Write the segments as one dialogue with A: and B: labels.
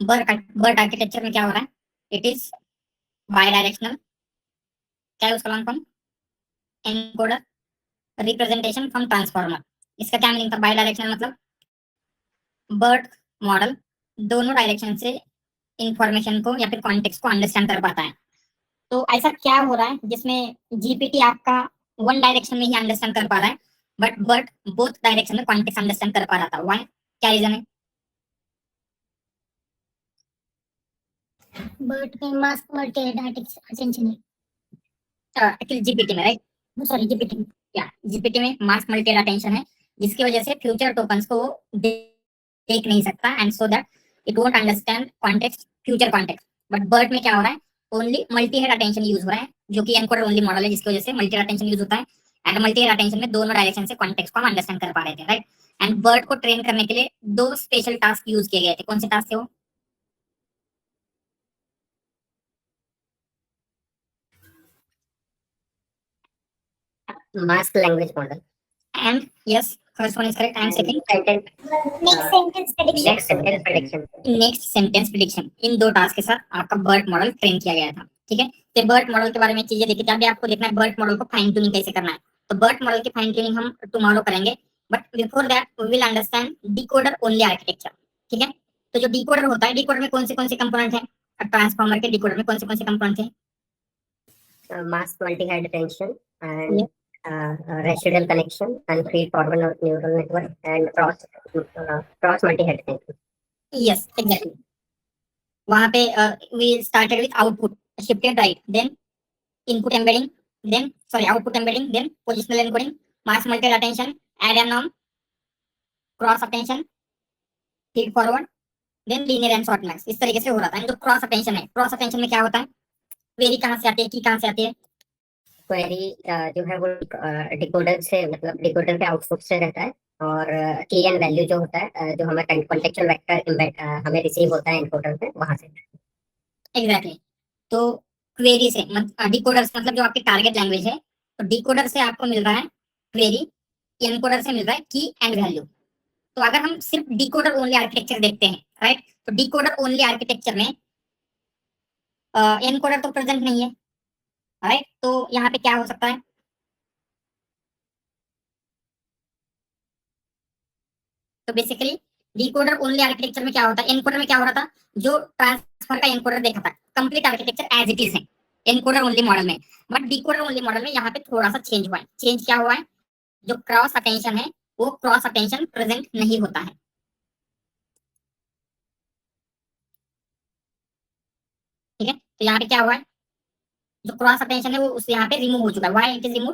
A: Burt architecture में क्या हो रहा है, इट इज बाई डायरेक्शनल, क्या है उसका long form, encoder representation from transformer. इसका क्या मीनिंग था बाई डायरेक्शनल, मतलब बर्ट मॉडल दोनों डायरेक्शन से इंफॉर्मेशन को या फिर कॉन्टेक्स्ट को अंडरस्टैंड कर पाता है। तो ऐसा क्या हो रहा है जिसमें जीपीटी आपका वन डायरेक्शन में ही अंडरस्टैंड कर पा रहा है, बट बर्ट बोथ डायरेक्शन में कॉन्टेक्स्ट अंडरस्टैंड कर पा रहा था, व्हाई, क्या रीजन है?
B: बर्ट में मास्क मल्टी अटेंशन है,
A: एक्चुअली जीपीटी में, राइट,
B: सॉरी जीपीटी में,
A: या जीपीटी में मास्क मल्टी अटेंशन है, जिसकी वजह से फ्यूचर टोकन्स को देख नहीं सकता, and so that it won't understand context, future context. But BERT में क्या हो रहा है, only multi head attention use हो रहा है, जो कि एनकोडर ओनली मॉडल है, जिसकी वजह से मल्टी हेड अटेंशन यूज होता है। एंड मल्टी हेड अटेंशन में दोनों डायरेक्शन से कॉन्टेक्स्ट को हम अंडरस्टैंड कर पा रहे थे, राइट। एंड बर्ट को ट्रेन करने के लिए दो स्पेशल टास्क यूज किए गए थे, कौन से टास्क थे वो?
C: mask language model
A: and yes, first one is correct, and second
B: next sentence prediction,
A: next sentence prediction. इन दो टास्क के साथ आपका बर्ट मॉडल ट्रेन किया गया था, ठीक है। तो बर्ट मॉडल के बारे में चीजें देखी थी, अभी आपको देखना है बर्ट मॉडल को फाइन ट्यूनिंग कैसे करना है। तो बर्ट मॉडल की फाइन ट्यूनिंग हम टुमारो करेंगे, but before that we will understand decoder only architecture, ठीक है। तो जो डिकोडर होता है, डिकोडर में कौन से कंपोनेंट है, ट्रांसफॉर्मर के डिकोडर में कौन से कंपोनेंट थे?
C: mask multi-head attention and residual connection and feed forward neural network and cross multi-head attention.
A: Yes exactly, वहां पे we started with output shifted right, then input embedding, then sorry output embedding, then positional encoding, mask multi attention, add and norm, cross attention, feed forward, then linear and short max, इस तरीके से हो रहा था। जो cross attention है, cross attention में क्या होता है, वेरी कहाँ से आती है, की कहाँ से आती है?
C: क्वेरी जो है वो डिकोडर से, मतलब डिकोडर पे आउटपुट से रहता है, और की एंड वैल्यू जो होता है, जो हमें कॉन्टेक्चुअल वेक्टर हमें रिसीव होता है एनकोडर पे, वहां से।
A: एग्जैक्टली, तो क्वेरी से डिकोडर मतलब जो आपके टारगेट लैंग्वेज है, तो डिकोडर से आपको मिल रहा है क्वेरी, एनकोडर से मिल रहा है की एंड वैल्यू। तो अगर हम सिर्फ डिकोडर ओनली आर्किटेक्चर देखते हैं, राइट, तो डिकोडर ओनली आर्किटेक्चर में एनकोडर तो प्रेजेंट नहीं है, राइट। तो यहाँ पे क्या हो सकता है, तो बेसिकली डिकोडर ओनली आर्किटेक्चर में क्या होता है, एनकोडर में क्या हो रहा था, जो ट्रांसफर का एनकोडर देखा था, complete architecture as it is है एनकोडर ओनली मॉडल में। बट डिकोडर ओनली मॉडल में यहाँ पे थोड़ा सा चेंज हुआ है। चेंज क्या हुआ है, जो क्रॉस अटेंशन है वो क्रॉस अटेंशन प्रेजेंट नहीं होता है, ठीक है। तो यहाँ पे क्या हुआ है, जो क्रॉस अटेंशन है वो उस यहाँ पे रिमूव हो चुका है। व्हाई इट इज रिमूव,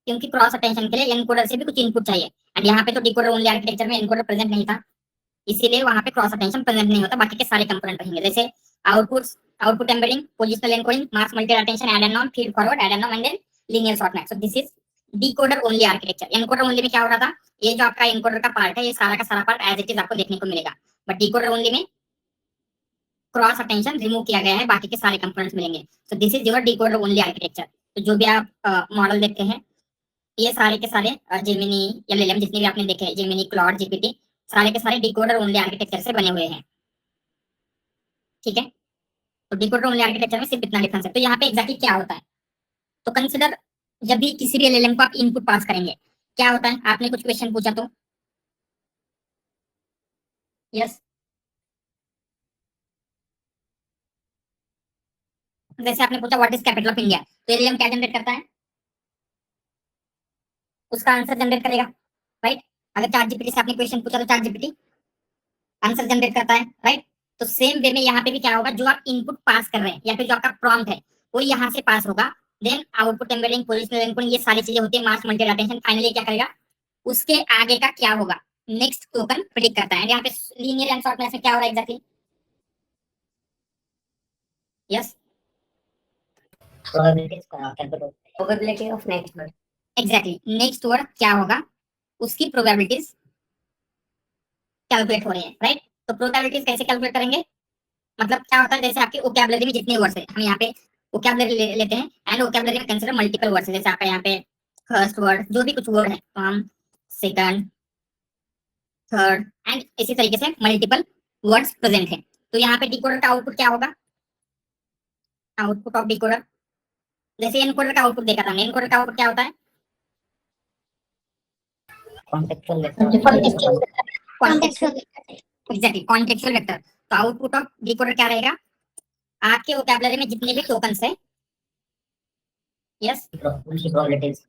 A: क्योंकि क्रॉस अटेंशन के लिए एनकोडर से भी कुछ इनपुट चाहिए, एंड यहाँ पे तो डिकोडर ओनली आर्किटेक्चर में एनकोडर प्रेजेंट नहीं था, इसीलिए वहां पे क्रॉस अटेंशन प्रेजेंट नहीं होता, बाकी के सारे कंपोनेंट रहेंगे, जैसे outputs, output embedding, positional encoding, mask multi attention, add and non, feed forward, add and non, and then linear short match. So this is decoder only architecture. Encoder only में क्या हो रहा था, ये जो आपका एनकोडर का पार्ट है, ये सारा का सारा पार्ट एज इट इज आपको देखने को मिलेगा, बट डिकोडर ओनली में क्रॉस अटेंशन रिमूव किया गया है, बाकी के सारे कंपोनेंट्स मिलेंगे। So this is your decoder only architecture. तो जो भी आप मॉडल देखते हैं, ये सारे के सारे जेमिनी, एलएलएम जितने भी आपने देखे हैं, जेमिनी, क्लॉड, जीपीटी, सारे के सारे डिकोडर ओनली आर्किटेक्चर से बने हुए हैं, ठीक है। तो डिकोडर ओनली आर्किटेक्चर में सिर्फ इतना डिफरेंस है। तो यहाँ पे एग्जैक्टली क्या होता है, तो कंसिडर जब भी किसी भी एलएलएम को आप इनपुट पास करेंगे, क्या होता है, आपने कुछ क्वेश्चन पूछा तो यस, जैसे आपने पूछा what is capital of India, तो एलएलएम क्या जनरेट करता है, उसका आंसर जनरेट करेगा, राइट। अगर चार्ट जीपीटी से आपने क्वेश्चन पूछा तो चार्ट जीपीटी आंसर जनरेट करता है, राइट। तो सेम वे में यहाँ पे भी क्या होगा, जो आप इनपुट पास कर रहे हैं या फिर जो आपका प्रॉम्प्ट है वो यहाँ से पास होगा, then output embedding, positional encoding, ये सारी चीजें होती है, मास्क मल्टी अटेंशन, फाइनली क्या करेगा, उसके आगे का क्या होगा, नेक्स्ट टोकन प्रेडिक्ट करता है। यहाँ पे लीनियर एंड शॉर्ट मैच में क्या हो रहा है exactly, yes,
C: probability of next word,
A: exactly, next word क्या होगा, उसकी प्रोबेबिलिटीज कैलकुलेट हो रही है, राइट। तो प्रोबेबिलिटीज कैसे कैलकुलेट करेंगे, मतलब क्या होता है, जैसे आपके वोकैबुलरी में जितने वर्ड्स है, हम यहाँ पे वोकैबुलरी लेते हैं, एंड वोकैबुलरी में कंसीडर मल्टीपल वर्ड्स है, जैसे आपका यहाँ पे फर्स्ट वर्ड, जो भी कुछ वर्ड है, तो हम सेकंड, थर्ड, एंड इसी तरीके से मल्टीपल वर्ड्स प्रेजेंट है। तो यहाँ पे डिकोडर का आउटपुट क्या होगा, आउटपुट ऑफ डिकोडर, जैसे एनकोडर का आउटपुट देखा था, एनकोडर का आउटपुट क्या होता है,
C: contextual
B: Contextual
A: contextual,
B: vector.
A: Exactly contextual vector. तो आउटपुट ऑफ डिकोडर क्या रहेगा, आपके वोकैबुलरी में जितने भी टोकन्स है, यस,
C: उनकी प्रोबेबिलिटीज।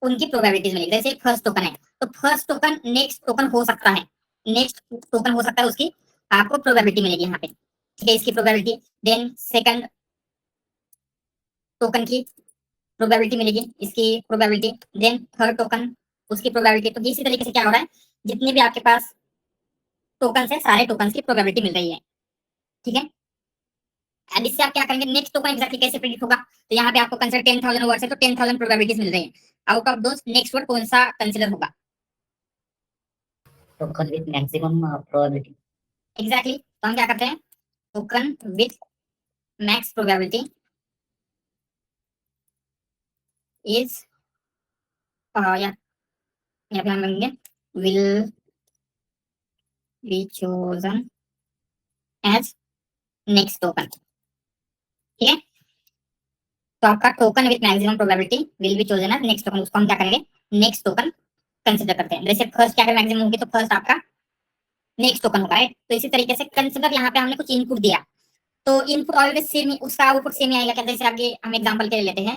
A: उनकी प्रोबेबिलिटीज मिलेगी। जैसे फर्स्ट टोकन है, तो फर्स्ट टोकन नेक्स्ट टोकन हो सकता है, नेक्स्ट टोकन हो सकता है, उसकी आपको प्रोबेबिलिटी मिलेगी यहाँ पे, ठीक है, इसकी प्रोबेबिलिटी। देन सेकंड टोकन की प्रोबेबिलिटी मिलेगी, इसकी प्रोबेबिलिटी। देन थर्ड टोकन, उसकी प्रोबेबिलिटी। तो इसी तरीके से क्या हो रहा है, जितने भी आपके पास टोकन है, सारे टोकन की प्रोबेबिलिटी मिल रही है, ठीक है। एंड इससे आप क्या करेंगे, नेक्स्ट टोकन एग्जैक्टली कैसे प्रेडिक्ट होगा, तो यहाँ पे आपको कंसीडर 10,000 वर्ड्स है, तो 10,000 प्रोबेबिलिटीज मिल रही है, out of those next word कौन सा कंसीडर होगा,
C: token with maximum probability.
A: Exactly. तो हम क्या करते हैं, token with max probability is, यहाँ पे हम लिखेंगे will be chosen as next token, ठीक है। तो आपका token with maximum probability will be chosen as next token, उसको हम क्या करेंगे, नेक्स्ट टोकन कंसीडर करते हैं। जैसे फर्स्ट क्या मैक्सिमम होगी, तो फर्स्ट आपका नेक्स्ट टोकन होगा, राइट। तो इसी तरीके से कंसीडर, यहाँ पे हमने कुछ इनपुट दिया, तो इनपुट ऑलवेज सेम ही, उसका आउटपुट सेम ही आएगा क्या। जैसे आगे हम एग्जांपल के लिए लेते हैं,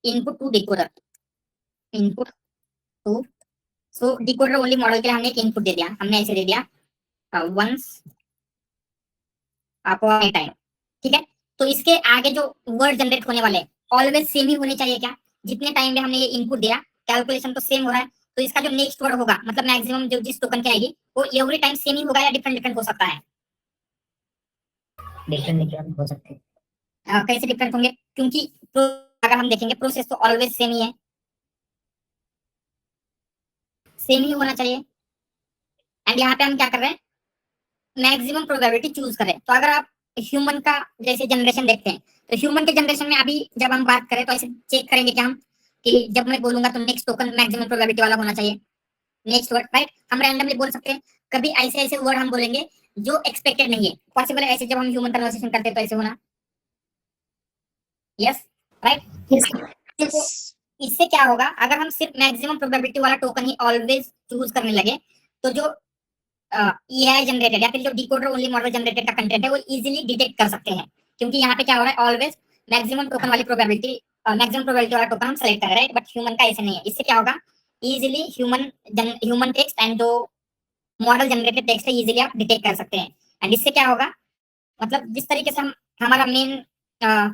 A: input to decoder, input to, so decoder only model के लिए हमने एक इनपुट दे दिया, हमने ऐसे दे दिया वंस अपॉन ए टाइम, ठीक है। तो इसके आगे जो वर्ड जनरेट होने वाले ऑलवेज सेम ही होने चाहिए क्या, जितने टाइम में हमने ये इनपुट दिया, कैलकुलेशन तो सेम हो रहा है, तो इसका जो नेक्स्ट वर्ड होगा, मतलब मैक्सिमम जो जिस टोकन की आएगी, वो एवरी टाइम सेम ही होगा या डिफरेंट डिफरेंट हो सकता है,
C: डिफरेंट हो सकते हैं।
A: कैसे डिफरेंट होंगे, क्योंकि अगर हम देखेंगे प्रोसेस तो ऑलवेज सेम ही है, सेम ही होना चाहिए। एंड यहाँ पे हम क्या कर रहे हैं, मैक्सिमम प्रोबेबिलिटी चूज करें। तो अगर आप ह्यूमन का जैसे जनरेशन देखते हैं, तो ह्यूमन के जनरेशन में अभी जब हम बात करें, तो ऐसे चेक करेंगे क्या हम, कि जब मैं बोलूंगा तो नेक्स्ट टोकन मैक्सिमम प्रोबेबिलिटी वाला होना चाहिए, नेक्स्ट वर्ड, राइट। हम रैंडमली बोल सकते हैं, कभी ऐसे ऐसे वर्ड हम बोलेंगे जो एक्सपेक्टेड नहीं है, पॉसिबल है ऐसे जब हम ह्यूमन कन्वर्सेशन करते हैं तो ऐसे होना, यस, राइट। तो इससे क्या होगा, अगर हम सिर्फ मैक्सिमम प्रोबेबिलिटी वाला टोकन ही ऑलवेज चूज करने लगे, तो जो एआई जनरेटेड या फिर जो डिकोडर ओनली मॉडल जनरेटेड का कंटेंट है, वो इजीली डिटेक्ट कर सकते हैं, क्योंकि यहाँ पे क्या हो रहा है, ऑलवेज मैक्सिमम टोकन वाली प्रोबेबिलिटी, मैक्सिमम प्रोबेबिलिटी वाला टोकन हम सेलेक्ट कर रहे हैं, राइट। बट ह्यूमन का ऐसे नहीं है। इससे क्या होगा, इजीली ह्यूमन टेक्स्ट एंड जो मॉडल जनरेटेड टेक्स्ट है, इजीली आप डिटेक्ट कर सकते हैं। एंड इससे क्या होगा, मतलब जिस तरीके से हम, हमारा मेन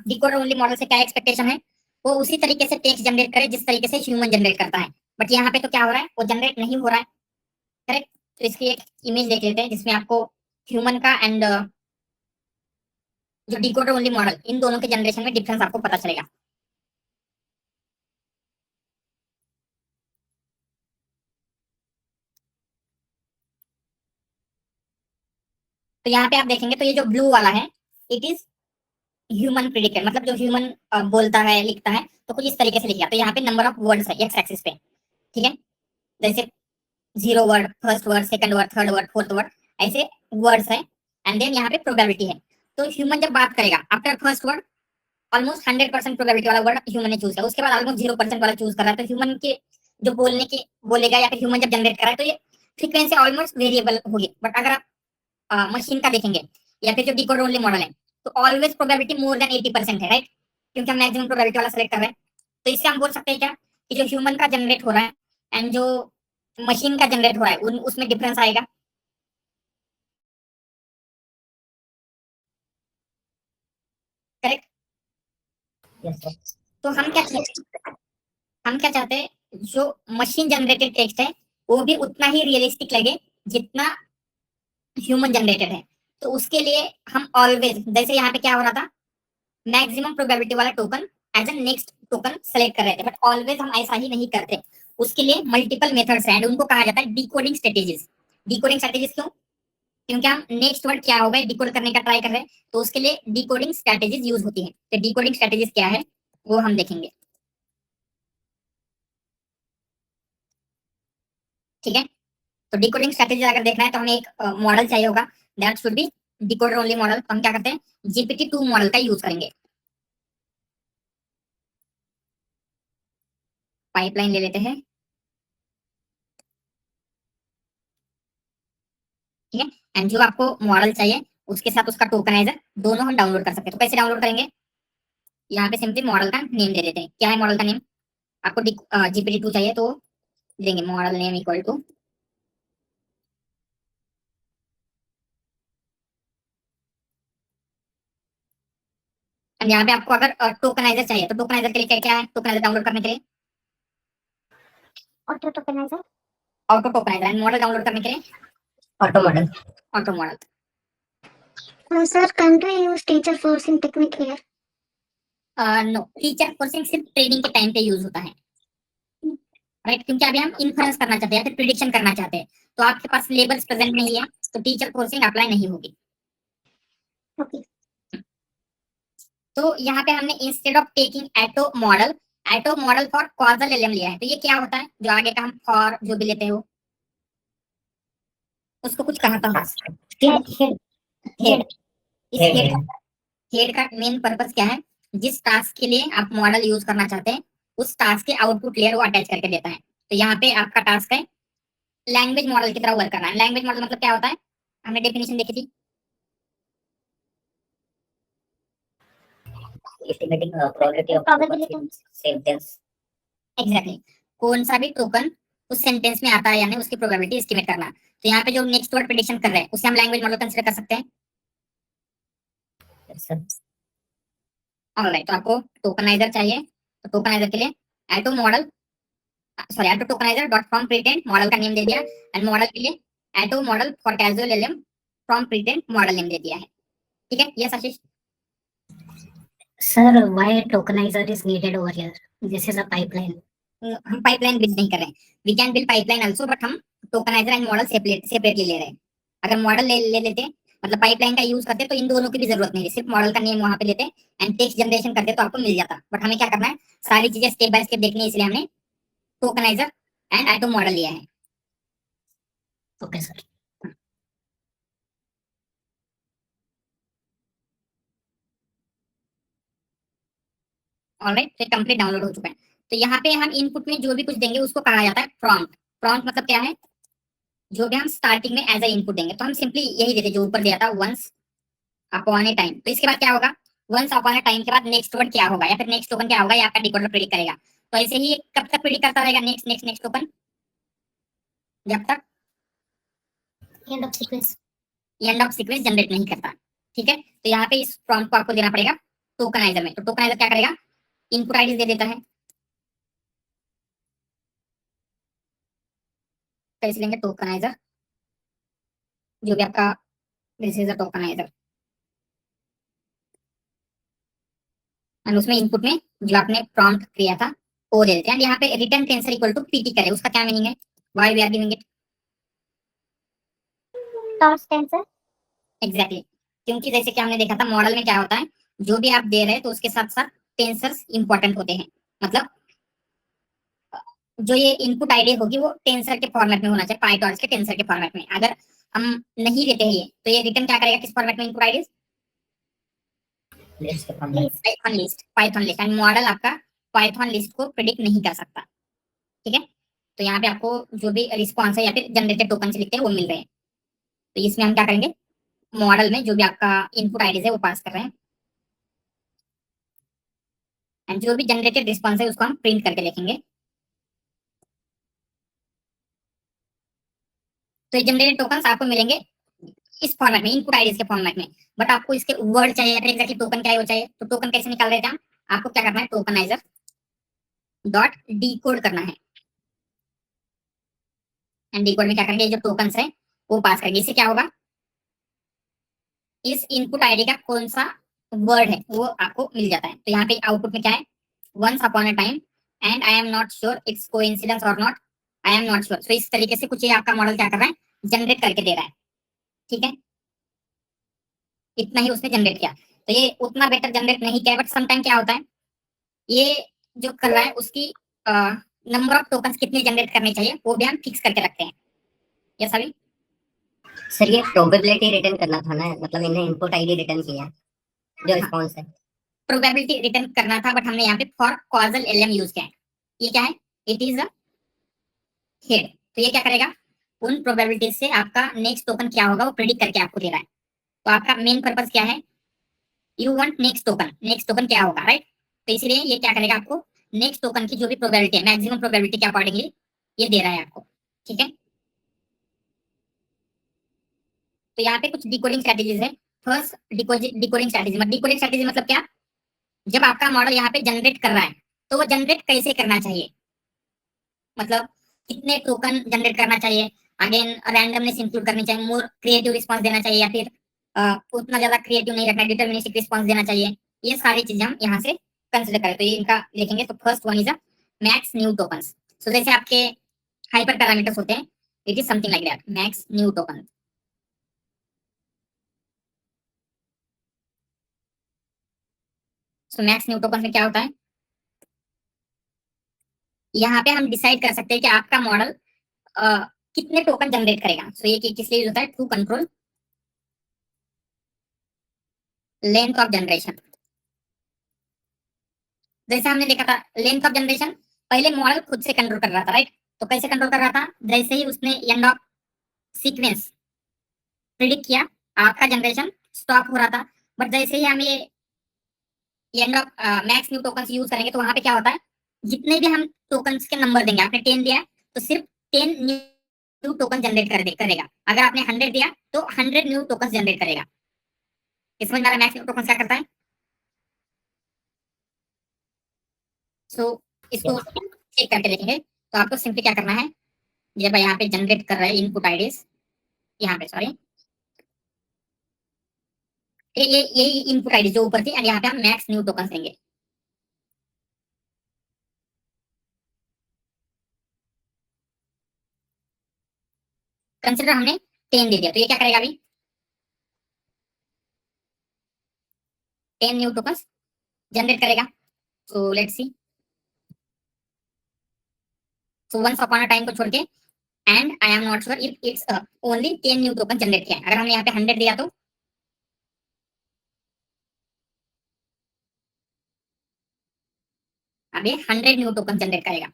A: डिकोडर ओनली मॉडल से क्या एक्सपेक्टेशन है, वो उसी तरीके से टेक्स्ट जनरेट करे जिस तरीके से ह्यूमन जनरेट करता है। बट यहाँ पे तो क्या हो रहा है, वो जनरेट नहीं हो रहा है, करेक्ट। तो इसकी एक इमेज देख लेते हैं जिसमें आपको ह्यूमन का एंड जो डिकोडर ओनली मॉडल, इन दोनों के जनरेशन में डिफरेंस आपको पता चलेगा। तो यहाँ पे आप देखेंगे तो ये जो ब्लू वाला है, इट इज ह्यूमन प्रिडिक्टेड, मतलब जो ह्यूमन बोलता है, लिखता है, तो कुछ इस तरीके से लिखा। तो यहाँ पे नंबर ऑफ वर्ड्स है एक्स एक्सिस पे, ठीक है। जैसे 0 word, first word, second word, third word, fourth word, ऐसे वर्ड्स है। एंड देन यहाँ पे प्रोबेबिलिटी है। तो ह्यूमन जब बात करेगा after first word, almost 100% probability वाला वर्ड ह्यूमन ने चूज किया, उसके बाद ऑलमोस्ट 0% वाला चूज कर रहा है। तो ह्यूमन के जो बोलने की बोलेगा, या फिर ह्यूमन जब जनरेट कर रहा है, तो ये फ्रीक्वेंसी ऑलमोस्ट वेरिएबल होगी। बट अगर आप मशीन का देखेंगे, या फिर जो डिकोडर ओनली मॉडल है, तो ऑलवेज प्रोबेबिलिटी मोर देन 80% है, राइट, क्योंकि हम मैक्सिमम प्रोबेबिलिटी वाला सेलेक्ट कर रहे हैं। तो इससे हम बोल सकते हैं क्या, कि जो ह्यूमन का जनरेट हो रहा है एंड जो मशीन का जनरेट हो रहा है, उसमें डिफरेंस आएगा, करेक्ट।
C: Yes sir.
A: तो हम क्या चाहते हैं, जो मशीन जनरेटेड टेक्स्ट है, वो भी उतना ही रियलिस्टिक लगे जितना ह्यूमन जनरेटेड है। तो उसके लिए हम ऑलवेज, जैसे यहाँ पे क्या हो रहा था, मैक्सिमम प्रोबेबिलिटी वाला token as a next token select कर रहे थे, बट ऑलवेज हम ऐसा ही नहीं करते। उसके लिए मल्टीपल मेथड्स हैं, उनको कहा जाता है डिकोडिंग स्ट्रेटेजीज। डिकोडिंग स्ट्रेटेजीज क्यों, क्योंकि हम नेक्स्ट वर्ड क्या होगा डिकोड करने का ट्राई कर रहे हैं, तो उसके लिए डिकोडिंग स्ट्रेटेजीज यूज होती है। तो डिकोडिंग स्ट्रेटेजीज क्या है, वो हम देखेंगे, ठीक है। तो डिकोडिंग स्ट्रेटेजी अगर देखना है, तो हमें एक मॉडल चाहिए होगा, that should be decoder only model, तो हम क्या करते हैं, GPT-2 मॉडल का यूज करेंगे। पाइपलाइन ले लेते हैं, ठीक है। एंड जो आपको मॉडल चाहिए उसके साथ उसका टोकनाइजर दोनों हम डाउनलोड कर सकते हैं। तो कैसे डाउनलोड करेंगे, यहाँ पे सिंपली मॉडल का नेम दे देते हैं। क्या है मॉडल का नेम, आपको GPT-2 चाहिए तो देंगे model name equal to, and यहाँ पे आपको अगर टोकनाइजर चाहिए तो टोकनाइजर के लिए क्या क्या है, टोकनाइजर डाउनलोड करने के लिए
B: auto tokenizer.
A: Auto tokenizer, and model download करने के लिए
C: auto model.
A: Auto model.
B: Sir can we use teacher forcing technique here?
A: No, teacher forcing सिर्फ ट्रेनिंग के टाइम पे यूज होता है, राइट, क्योंकि अभी हम इन्फ्रेंस करना चाहते हैं या फिर प्रिडिक्शन करना चाहते हैं, तो आपके पास लेबल्स प्रेजेंट नहीं है तो टीचर फोर्सिंग अप्लाई नहीं होगी।
B: ओके।
A: तो यहाँ पे हमने instead of taking auto model for causal LM लिया है। तो ये क्या होता है, जो आगे का हम फॉर जो भी लेते हो उसको कुछ कहा था,
B: हेड
A: हेड। इस
C: हेड
A: हेड हेड का मेन पर्पस क्या है, जिस टास्क के लिए आप मॉडल यूज करना चाहते हैं उस टास्क के आउटपुट लेयर वो अटैच करके देता है। तो यहाँ पे आपका टास्क है लैंग्वेज मॉडल की तरह वर्क करना है। लैंग्वेज मॉडल मतलब क्या होता है, हमने डेफिनेशन देखी थी,
C: estimating probability of sentence.
A: Exactly, कौन सा भी टोकन उस सेंटेंस में आता है या नहीं उसकी प्रोबेबिलिटी एस्टिमेट करना। तो यहाँ पे जो नेक्स्ट वर्ड प्रेडिक्शन कर रहे हैं उसे हम लैंग्वेज मॉडल कंसीडर कर सकते हैं। ऑलराइट, तो आपको टोकनाइजर चाहिए, तो टोकनाइजर के लिए auto model, sorry auto tokenizer dot from pretrained model का नेम दे दिया, एंड मॉडल के लिए auto model for casual LM from pretrained model name दे दिया है। ठीक है, yes Ashish.
B: Sir why tokenizer is needed over here? This is a pipeline.
A: हम पाइपलाइन बिल्ड नहीं कर रहे हैं, we can build pipeline also, but हम टोकनाइजर एंड मॉडल सेपरेटली ले रहे हैं। अगर मॉडल ले लेते, मतलब पाइपलाइन का यूज करते तो इन दोनों की भी जरूरत नहीं है, सिर्फ मॉडल का नेम वहां पे लेते एंड टेक्स्ट जनरेशन करते तो आपको मिल जाता। बट हमें क्या करना है, सारी चीजें स्टेप बाय स्टेप देखनी है, इसलिए हमने टोकनाइजर एंड एटो मॉडल लिया है।
B: Okay sir.
A: ऑलराइट, तो कंप्लीट डाउनलोड हो चुका है। तो यहाँ पे हम इनपुट में जो भी कुछ देंगे उसको कहा जाता है प्रॉम्प्ट। प्रॉम्प्ट मतलब क्या है, जो भी हम स्टार्टिंग में एज ए इनपुट देंगे, तो हम सिंपली यही देते जो ऊपर दिया था, वंस अपॉन ए टाइम। तो इसके बाद क्या होगा, वंस अपॉन ए टाइम के बाद नेक्स्ट वर्ड क्या होगा या फिर नेक्स्ट टोकन क्या होगा, ये आपका डिकोडर प्रेडिक्ट करेगा। तो ऐसे ही कब तक प्रेडिक्ट करता रहेगा नेक्स्ट नेक्स्ट नेक्स्ट टोकन, जब तक
B: end of sequence.
A: End of sequence generate नहीं करता। ठीक है, तो यहाँ पे इस प्रॉम्प्ट को आपको देना पड़ेगा टोकनाइजर में। तो टोकनाइजर क्या करेगा, इनपुट आईडी दे देता है, कैसे लेंगे टोकनाइजर, जो भी आपका, this is a tokeniser, and उसमें इनपुट में जो आपने प्रॉम्प्ट किया था वो दे देते हैं। यहाँ पे return tensor equal to PT करे, उसका क्या मीनिंग है, why we are giving it,
B: torch tensor.
A: Exactly, क्योंकि जैसे कि हमने देखा था मॉडल में क्या होता है, जो भी आप दे रहे हैं तो उसके साथ साथ टेंसर्स इंपॉर्टेंट होते हैं। मतलब जो ये इनपुट आईडी होगी वो टेंसर के फॉर्मेट में होना चाहिए, पाइटॉर्च के टेंसर के फॉर्मेट में। अगर हम नहीं देते हैं ये, तो ये रिटर्न क्या करेगा, किस फॉर्मेट में, इनपुट आईडी
C: लिस्ट के format.
A: Python list, and model आपका पाइथन लिस्ट को प्रिडिक्ट नहीं कर सकता। ठीक है, तो यहाँ पे आपको जो भी रिस्पॉन्स है या फिर जनरेटेड टोकन से लिखते हैं वो मिल रहे हैं। तो इसमें हम क्या करेंगे, मॉडल में जो भी आपका इनपुट आईडी है वो पास कर रहे हैं, एंड जो भी जनरेटेड रिस्पॉन्स है उसको हम प्रिंट करके लिखेंगे। तो ये जनरेटेड टोकन आपको मिलेंगे इस फॉर्मेट में, इनपुट आईडीज के फॉर्मेट में। बट आपको इसके वर्ड चाहिए या फिर एग्जैक्टली टोकन क्या है वो चाहिए, तो टोकन कैसे निकाल रहे थे हम, आपको क्या करना है, टोकनाइजर डॉट डीकोड करना है, एंड डीकोड में क्या करेंगे, जो टोकन है वो पास करेंगे। इससे क्या होगा, इस इनपुट आईडी का कौन सा वर्ड है वो आपको मिल जाता है। तो यहाँ पे आउटपुट में क्या है, once upon a time and I am not sure it's coincidence or not, I am not sure. So इस तरीके से कुछ ये आपका मॉडल क्या कर रहा है, जनरेट करके दे रहा है। ठीक है, इतना ही उसने जनरेट किया, तो ये उतना बेटर जनरेट नहीं किया, बट समटाइम क्या होता है, ये जो कर रहा है उसकी नंबर ऑफ टोकन्स कितने जनरेट करने चाहिए वो भी हम फिक्स करके रखते हैं। ये सभी
C: सर ये प्रोबेबिलिटी रिटर्न करना था ना, मतलब इन्हें इनपुट आईडी रिटर्न किया है जो रिस्पॉन्स है।
A: प्रोबेबिलिटी रिटर्न करना था, बट हमने यहाँ पे फॉर कॉजल एलएम यूज किया है। ये क्या है? It is a head. तो ये क्या करेगा? उन प्रोबेबिलिटीज से आपका नेक्स्ट टोकन क्या होगा वो प्रिडिक्ट करके आपको दे रहा है। तो आपका मेन पर्पस क्या है? यू वांट नेक्स्ट टोकन क्या होगा, राइट? तो इसलिए ये क्या करेगा, आपको नेक्स्ट टोकन की जो भी प्रोबेबिलिटी है, मैक्सिमम प्रोबेबिलिटी के अकॉर्डिंगली ये दे रहा है आपको। ठीक है, तो यहाँ पे कुछ डिकोडिंग स्ट्रेटेजीज है। फर्स्ट डिकोडिंग स्ट्रेटेजी मतलब क्या? जब आपका मॉडल यहाँ पे जनरेट कर रहा है तो वो जनरेट कैसे करना चाहिए, मतलब कितने टोकन जनरेट करना चाहिए, अगेन रैंडमनेस इंक्लूड करनी चाहिए, मोर क्रिएटिव रिस्पांस देना चाहिए, या फिर उतना ज्यादा क्रिएटिव नहीं रखना, डिटर्मिनिस्टिक रिस्पांस देना चाहिए। ये सारी चीजें हम यहाँ से कंसिडर करें तो ये इनका लिखेंगे। तो first one is a max new tokens. So जैसे आपके हाइपर पैरामीटर्स होते हैं, it is something like that, max new token. So max new token में क्या होता है, यहाँ पे हम डिसाइड कर सकते हैं कि आपका मॉडल कितने टोकन जनरेट करेगा। सो ये किस लिए यूज होता है? To control length of generation. जैसे हमने देखा था लेंथ ऑफ जनरेशन, पहले मॉडल खुद से कंट्रोल कर रहा था, राइट? तो कैसे कंट्रोल कर रहा था? जैसे ही उसने एंड ऑफ सीक्वेंस प्रिडिक्ट किया, आपका जनरेशन स्टॉप हो रहा था। बट जैसे ही हम ये end of max new tokens use करेंगे तो वहां पे क्या होता है, जितने भी हम टोकन्स के नंबर देंगे, आपने 10 दिया तो सिर्फ 10 न्यू टोकन जनरेट करेगा। अगर आपने 100 दिया तो 100 न्यू टोकन जनरेट करेगा। इसमें हमारा मैक्स न्यू टोकन क्या करता है? सो इसको चेक करके देखेंगे। तो आपको सिंपली क्या करना है, जब यहाँ पे जनरेट कर रहे हैं इनपुट आईडीज, यहाँ पे सॉरी, ये इनपुट आईडी जो ऊपर थी, और यहाँ पे हम मैक्स न्यू टोकन देंगे। कंसिडर हमने 10 दे दिया, तो ये क्या करेगा अभी? 10 न्यू टोकन जनरेट करेगा। So let's see. So once upon a time को छोड़ के, and I am not sure if it's only 10 new token generate किया है। अगर हमने यहाँ पे 100 दिया तो अभी 100 न्यू टोकन जनरेट करेगा।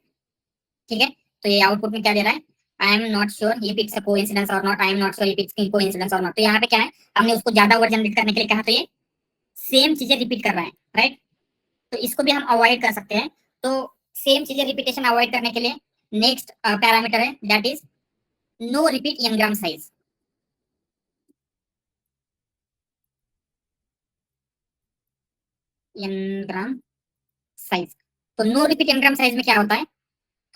A: ठीक है, तो ये आउटपुट में क्या दे रहा है? I am not sure if it's a coincidence or not, I am not sure if it's coincidence or not. तो यहाँ पे क्या है, हमने उसको ज्यादा ओवर जनरेट करने के लिए कहा, तो ये सेम चीजें रिपीट कर रहा है, राइट? तो इसको भी हम अवॉइड कर सकते हैं। तो सेम चीजें रिपीटेशन अवॉइड करने के लिए नेक्स्ट पैरामीटर है, that is no repeat ngram size. Ngram size, तो नो रिपीट एनग्राम साइज में क्या होता है,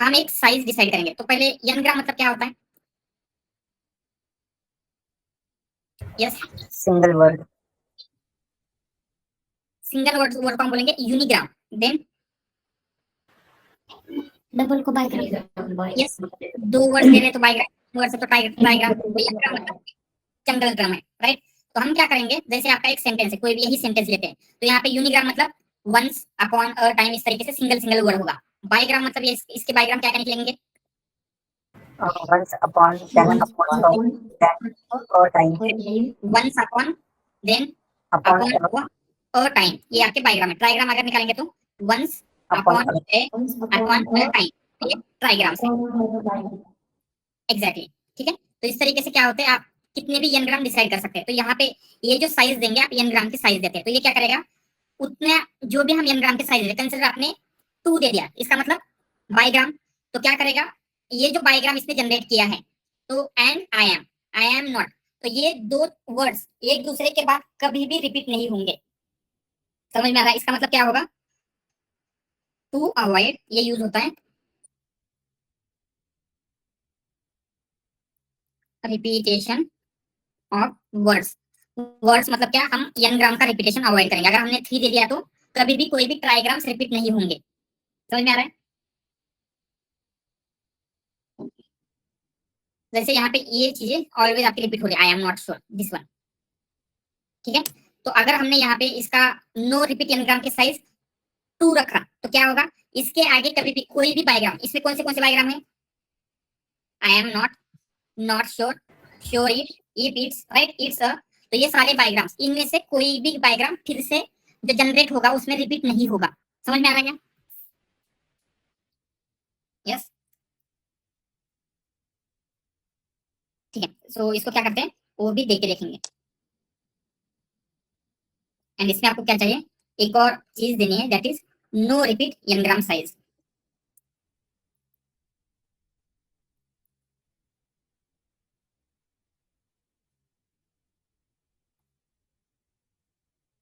A: हम एक साइज डिसाइड करेंगे। तो पहले एनग्राम मतलब क्या होता है? Yes,
C: single word.
A: Single word word को हम बोलेंगे यूनिग्राम। देन
B: डबल को बाइग्राम।
A: यस, दो वर्ड्स दे रहे हैं तो बाइग्राम, वर्ड से तो ट्राइग्राम। तो एनग्राम मतलब जंगल ड्रामा है, राइट? तो हम क्या करेंगे, जैसे आपका एक सेंटेंस है, कोई भी यही सेंटेंस लेते हैं, तो यहाँ पे यूनिग्राम मतलब वंस अपॉन अ टाइम, इस तरीके से सिंगल सिंगल वर्ड होगा। बाइग्राम मतलब ये इसके बाइग्राम क्या निकलेंगे?
C: वंस अपॉन देन अपॉन और time
A: once upon then
C: upon
A: upon a time, ये आपके बाइग्राम है। ट्राइग्राम अगर निकालेंगे तो once
C: upon
A: upon a upon a time, ये ट्राइग्राम है। एग्जैक्टली, ठीक है। तो इस तरीके से क्या होते हैं, आप कितने भी एनग्राम डिसाइड कर सकते हैं। तो यहाँ पे ये जो साइज देंगे, आप एनग्राम की साइज देते हैं, तो ये क्या करेगा, उतने जो भी हम एनग्राम के साइज देते, कंसिडर आपने 2 दे दिया, इसका मतलब बाईग्राम। तो क्या करेगा, ये जो बाईग्राम इसने जनरेट किया है, तो एंड आई एम नॉट, तो ये दो वर्ड्स एक दूसरे के बाद कभी भी रिपीट नहीं होंगे। समझ में आ रहा है? इसका मतलब क्या होगा, टू अवॉइड, ये यूज होता है रिपीटेशन ऑफ वर्ड्स। वर्ड्स मतलब क्या, हम एन ग्राम का रिपीटेशन अवॉइड करेंगे। अगर हमने 3 दे दिया तो कभी भी कोई भी ट्राइग्राम्स रिपीट नहीं होंगे। समझ में आ रहा है? जैसे यहाँ पे ये चीजें ऑलवेज आपकी रिपीट हो रही है, I am not sure, this one. ठीक है, तो अगर हमने यहाँ पे इसका नो रिपीट एनग्राम के साइज 2 रखा तो क्या होगा, इसके आगे कभी भी कोई भी बायग्राम, इसमें कौन से बायग्राम है, I am not, not sure, sure it, if it's, right, it's तो ये सारे बायोग्राम्स, इनमें से कोई भी बायोग्राम फिर से जो जनरेट होगा उसमें रिपीट नहीं होगा। समझ में आ रहा है क्या? यस, ठीक है। सो इसको क्या करते हैं, वो भी देख के देखेंगे। एंड इसमें आपको क्या चाहिए, एक और चीज देनी है, that is no repeat ngram size.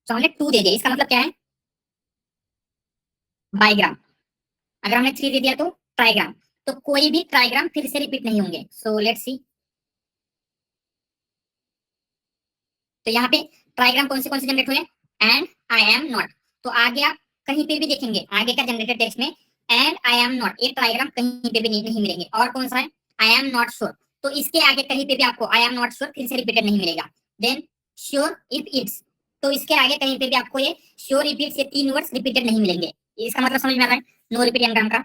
A: तो हमने 2 दे दिया, इसका मतलब क्या है, बाईग्राम। अगर हमने 3 दे दिया तो ट्राइग्राम, तो कोई भी ट्राइग्राम फिर से रिपीट नहीं होंगे। सो लेट्स सी, तो यहाँ पे ट्राइग्राम कौन से जनरेट हुए, एंड आई एम नॉट। तो आगे आप कहीं पे भी देखेंगे, आगे का जनरेटेड टेक्स्ट में एंड आई एम नॉट, ये ट्राइग्राम कहीं पे भी नहीं मिलेंगे। और कौन सा है, आई एम नॉट श्योर, तो इसके आगे कहीं पे भी आपको आई एम नॉट श्योर फिर से रिपीटेड नहीं मिलेगा। देन श्योर इफ इट्स, तो इसके आगे कहीं पे भी आपको ये श्योर इफ इट्स, ये 3 वर्ड्स रिपीटेड नहीं मिलेंगे। इसका मतलब समझ में आ रहा है, नो रिपीट एनग्राम का।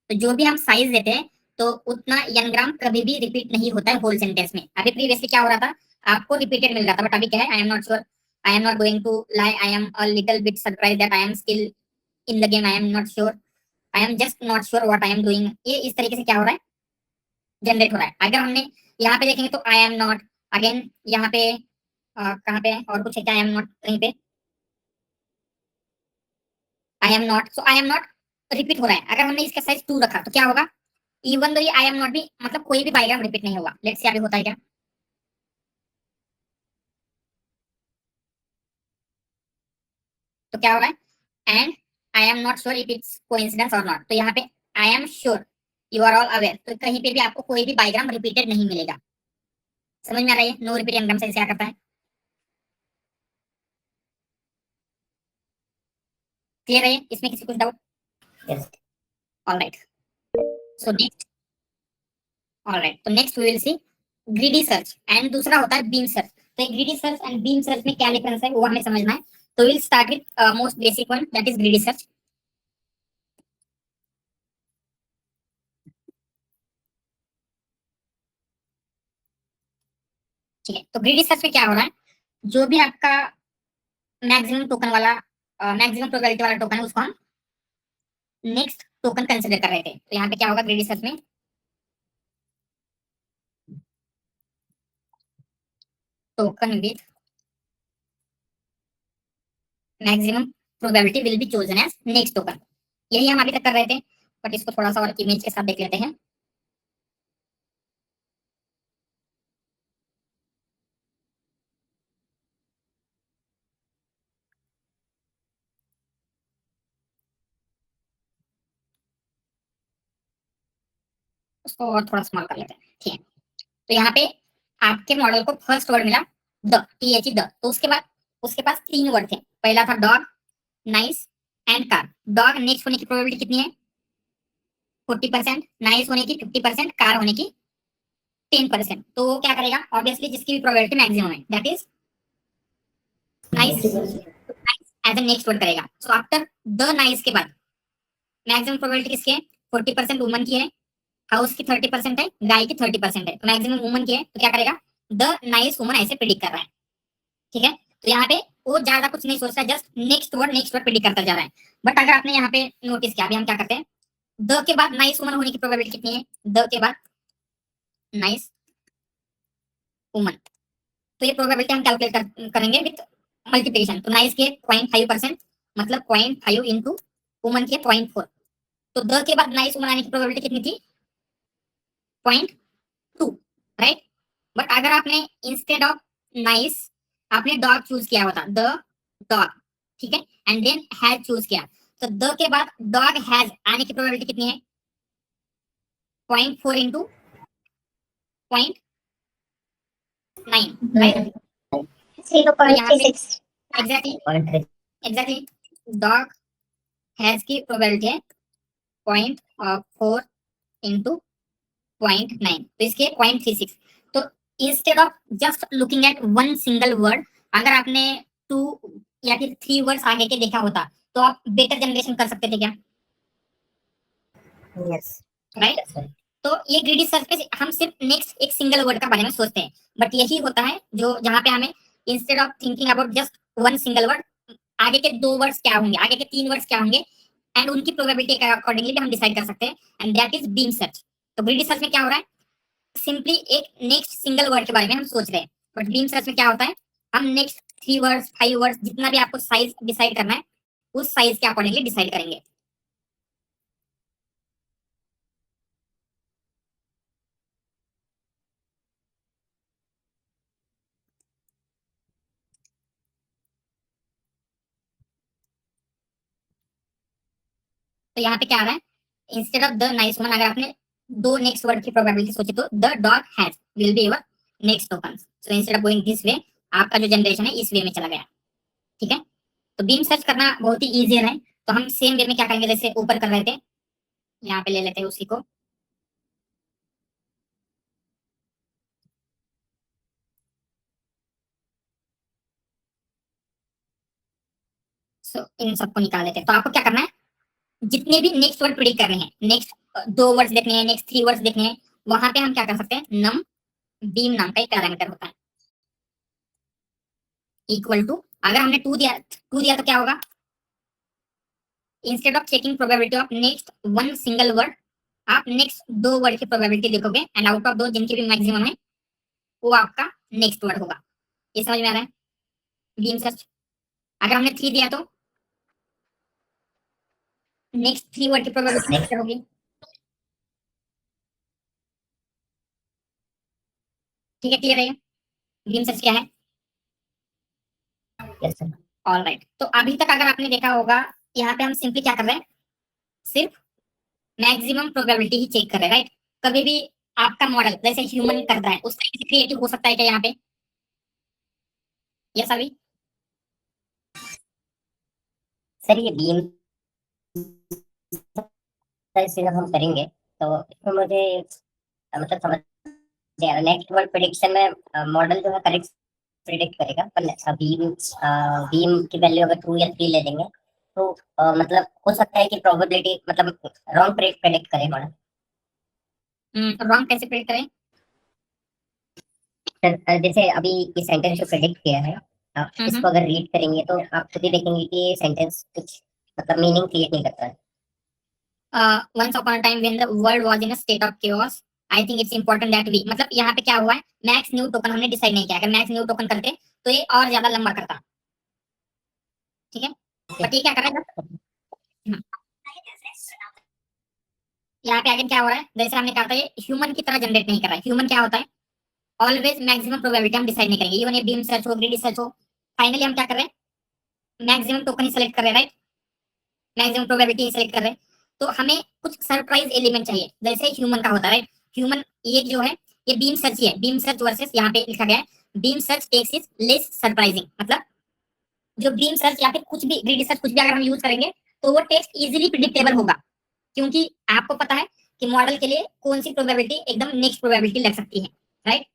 A: तो जो भी हम साइज देते हैं तो उतना एनग्राम कभी भी रिपीट नहीं होता है होल सेंटेंस में। अभी प्रीवियसली क्या हो रहा था, आपको रिपीटेड मिल रहा था, बट अभी क्या है, I am not sure, I am not going to lie, I am a little bit surprise that I am still in the game, I am not sure, I am just not sure what I am doing. ये इस तरीके से क्या हो रहा है, generate हो रहा है। अगर हमने यहाँ पे देखेंगे तो आई एम नॉट, अगेन यहाँ पे कहाँ पे है, और कुछ है क्या, आई एम नॉट कहीं पे, I am not, so I am not repeat हो रहा है। अगर हमने इसका साइज 2 रखा तो क्या होगा, इवन दो ये आई एम नॉट भी, मतलब कोई भी बाइग्राम रिपीट नहीं होगा। लेट्स सी अभी होता है क्या, तो क्या हो रहा है, and I am not sure if it's coincidence or not. तो यहाँ पे I am sure you are all aware, तो कहीं पे भी आपको कोई भी बाइग्राम रिपीटेड नहीं मिलेगा। समझ में आ रहा है, नो रिपीट एनग्राम से क्या करता है, क्लियर है इसमें किसी कुछ doubt?
C: Yes.
A: Alright, so next, alright, तो next we will see greedy search and दूसरा होता है बीम सर्च। तो greedy search and beam search में क्या डिफरेंस है वो हमें समझना है। तो will start with most basic one, that is greedy search. ठीक है, तो ग्रीडी सर्च में क्या हो रहा है, जो भी आपका मैक्सिमम टोकन वाला, मैक्सिमम प्रोबेबिलिटी वाला टोकन है उसको हम नेक्स्ट टोकन कंसीडर कर रहे थे। तो यहाँ पे क्या होगा ग्रीडी सर्च में, token with maximum probability will be chosen as next token. यही हम अभी तक कर रहे थे, बट इसको थोड़ा सा और इमेज के साथ देख लेते हैं। उसको और थोड़ा स्मॉल कर लेते हैं, ठीक है। तो यहाँ पे आपके मॉडल को फर्स्ट वर्ड मिला द, TH द, तो उसके बाद उसके पास 3 वर्ड थे। पहला था dog, nice and car. Dog next होने की प्रोबेबिलिटी कितनी है, 40%, नाइस होने की 50%, कार होने की 10%। तो वो क्या करेगा, ऑब्वियसली जिसकी भी प्रोबेबिलिटी मैक्सिमम है that is nice as a next word करेगा। सो आफ्टर द नाइस के बाद मैक्सिमम प्रोबेबिलिटी किसकी है, 40% वुमन की है, हाउस की 30% है, गाय की 30% है, तो मैक्सिमम वुमन की है, तो क्या करेगा, द नाइस वुमन ऐसे प्रिडिक्ट कर रहा है। ठीक है, तो यहाँ पे वो ज्यादा कुछ नहीं सोच रहा है, जस्ट नेक्स्ट वर्ड प्रिडिक्ट करता जा रहा है। बट अगर आपने यहाँ पे नोटिस किया, अभी हम क्या करते हैं, द के बाद नाइस वुमन होने की प्रोबेबिलिटी कितनी है, द के बाद नाइस वुमन, तो ये प्रोबेबिलिटी हम कैलकुलेट करेंगे विद मल्टीप्लिकेशन। तो नाइस के 0.5%, मतलब 0.5 इंटू वुमन के 0.4, तो द के बाद नाइस वुमन आने की प्रोबेबिलिटी कितनी थी, 0.2, राइट। बट अगर आपने इंस्टेड ऑफ नाइस आपने डॉग चूज किया होता, द डॉग, ठीक है, एंड देन हैज चूज किया, तो द के बाद डॉग हैज आने की प्रोबेबिलिटी कितनी है, 0.4 इंटू 0.9, राइट। तो यहाँ पे
B: 0.36.
A: एग्जैक्टली डॉग हैज की प्रोबेबिलिटी है 0.4 इंटू 0.9, तो इसके 0.36। तो instead of just looking at one single word, अगर आपने 2 या फिर 3 वर्ड्स आगे के देखा होता तो आप बेटर जनरेशन कर सकते थे क्या,
C: Yes.
A: राइट।
C: That's right.
A: तो ये ग्रीडी सर्च पे हम सिर्फ नेक्स्ट एक सिंगल वर्ड का बारे में सोचते हैं, बट यही होता है जो जहाँ पे हमें instead of thinking about just one single word, आगे के 2 वर्ड्स क्या होंगे, आगे के 3 वर्ड्स क्या होंगे, एंड उनकी प्रोबेबिलिटी के अकॉर्डिंगली भी हम डिसाइड कर सकते हैं, and that is beam search. तो ग्रीडी सर्च में क्या हो रहा है, सिंपली एक नेक्स्ट सिंगल वर्ड के बारे में हम सोच रहे हैं, बट बीम सर्च में क्या होता है, हम नेक्स्ट 3 वर्ड्स 5 वर्ड्स जितना भी आपको साइज डिसाइड करना है उस साइज के अकॉर्डिंगली डिसाइड करेंगे। तो यहाँ पे क्या आ रहा है, instead of the nice one, अगर आपने 2 नेक्स्ट वर्ड की प्रोबेबिलिटी सोची तो the dog has will be your next token. So instead of going this way, आपका जो जनरेशन है इस वे में चला गया। ठीक है, तो बीम सर्च करना बहुत ही ईजी है। तो हम सेम वे में क्या करेंगे, जैसे ऊपर कर रहे थे, यहाँ पे ले लेते हैं उसी को। सो इन सबको निकाल लेते हैं। तो आपको क्या करना है, जितने भी नेक्स्ट वर्ड प्रिडिक्ट करने हैं, नेक्स्ट 2 वर्ड्स देखने हैं, नेक्स्ट 3 वर्ड्स देखने हैं, वहां पे हम क्या कर सकते हैं, नम बीम नाम का एक पैरामीटर होता है, इक्वल टू, अगर हमने 2 दिया तो क्या होगा, instead of checking probability of next one single word, आप नेक्स्ट 2 वर्ड की प्रोबेबिलिटी देखोगे, एंड आउट ऑफ 2 जिनकी भी मैक्सिमम है वो आपका नेक्स्ट वर्ड होगा। ये समझ में आ रहा है, बीम सर्च। अगर हमने 3 दिया तो नेक्स्ट 3 वर्ड की प्रोबेबिलिटी क्या होगी, ठीक है, क्लियर है, बीम सर्च क्या है।
C: Yes sir.
A: ऑल राइट, तो अभी तक अगर आपने देखा होगा, यहाँ पे हम सिंपली क्या कर रहे हैं, सिर्फ मैक्सिमम प्रोबेबिलिटी ही चेक कर रहे हैं, राइट। कभी भी आपका मॉडल जैसे ह्यूमन करता है उस तरीके से क्रिएटिव हो सकता है क्या यहाँ पे, यस अभी।
C: सर ये बीम से जब हम करेंगे तो इसमें मुझे मतलब समझ नेक्स्ट वर्ड प्रिडिक्शन में मॉडल जो है करेक्ट प्रिडिक्ट करेगा, पर बीम बीम की वैल्यू अगर 2 या 3 ले देंगे तो मतलब हो सकता है कि प्रोबेबिलिटी मतलब रॉन्ग प्रिडिक्ट करे मॉडल।
A: रॉन्ग कैसे प्रेडिक्ट करें,
C: सर जैसे अभी ये सेंटेंस जो प्रिडिक्ट किया है, आप इसको अगर रीड करेंगे तो आप खुद ही देखेंगे कि ये सेंटेंस कुछ मतलब मीनिंग क्रिएट नहीं करता है।
A: once upon a time when the world was in a state of chaos, I think it's important that we, मतलब यहाँ पे क्या हुआ है, मैक्स न्यू टोकन हमने डिसाइड नहीं किया, अगर मैक्स न्यू टोकन करते तो ये और ज्यादा लंबा करता। ठीक है, बट ये क्या कर रहा है, यहाँ पे आगे क्या हो रहा है, जैसे हमने कहा था ये ह्यूमन की तरह जनरेट नहीं कर रहा है। ह्यूमन क्या होता है, ऑलवेज मैक्सिमम प्रोबेबिलिटी हम डिसाइड नहीं करेंगे, इवन ये बीम सर्च हो ग्रीडी सर्च हो, फाइनली हम क्या कर रहे हैं, मैक्सिमम टोकन ही सेलेक्ट कर रहे हैं, राइट, मैक्सिमम प्रोबेबिलिटी ही सेलेक्ट कर रहे हैं। तो हमें कुछ सरप्राइज एलिमेंट चाहिए, जैसे ह्यूमन का होता है, राइट। ह्यूमन ये जो है ये बीम सर्च ही है, बीम सर्च वर्सेस यहाँ पे लिखा गया है beam search text is less surprising, मतलब जो बीम सर्च या फिर कुछ भी ग्रीडी सर्च कुछ भी अगर हम यूज करेंगे तो वो टेक्स्ट इजीली प्रिडिक्टेबल होगा, क्योंकि आपको पता है कि मॉडल के लिए कौन सी प्रोबेबिलिटी एकदम नेक्स्ट प्रोबेबिलिटी लग सकती है, राइट।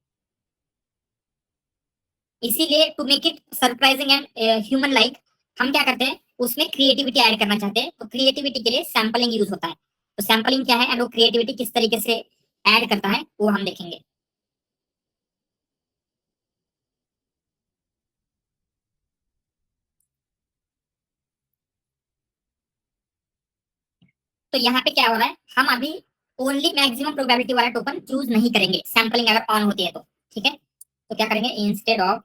A: इसीलिए to make it surprising and human like हम क्या करते हैं, उसमें क्रिएटिविटी ऐड करना चाहते हैं, तो क्रिएटिविटी के लिए सैंपलिंग यूज होता है। तो सैंपलिंग क्या है एंड वो क्रिएटिविटी किस तरीके से ऐड करता है वो हम देखेंगे। तो यहाँ पे क्या हो रहा है, हम अभी ओनली मैक्सिमम प्रोबेबिलिटी वाला टोकन चूज नहीं करेंगे, सैंपलिंग अगर ऑन होती है तो, ठीक है। तो क्या करेंगे, instead of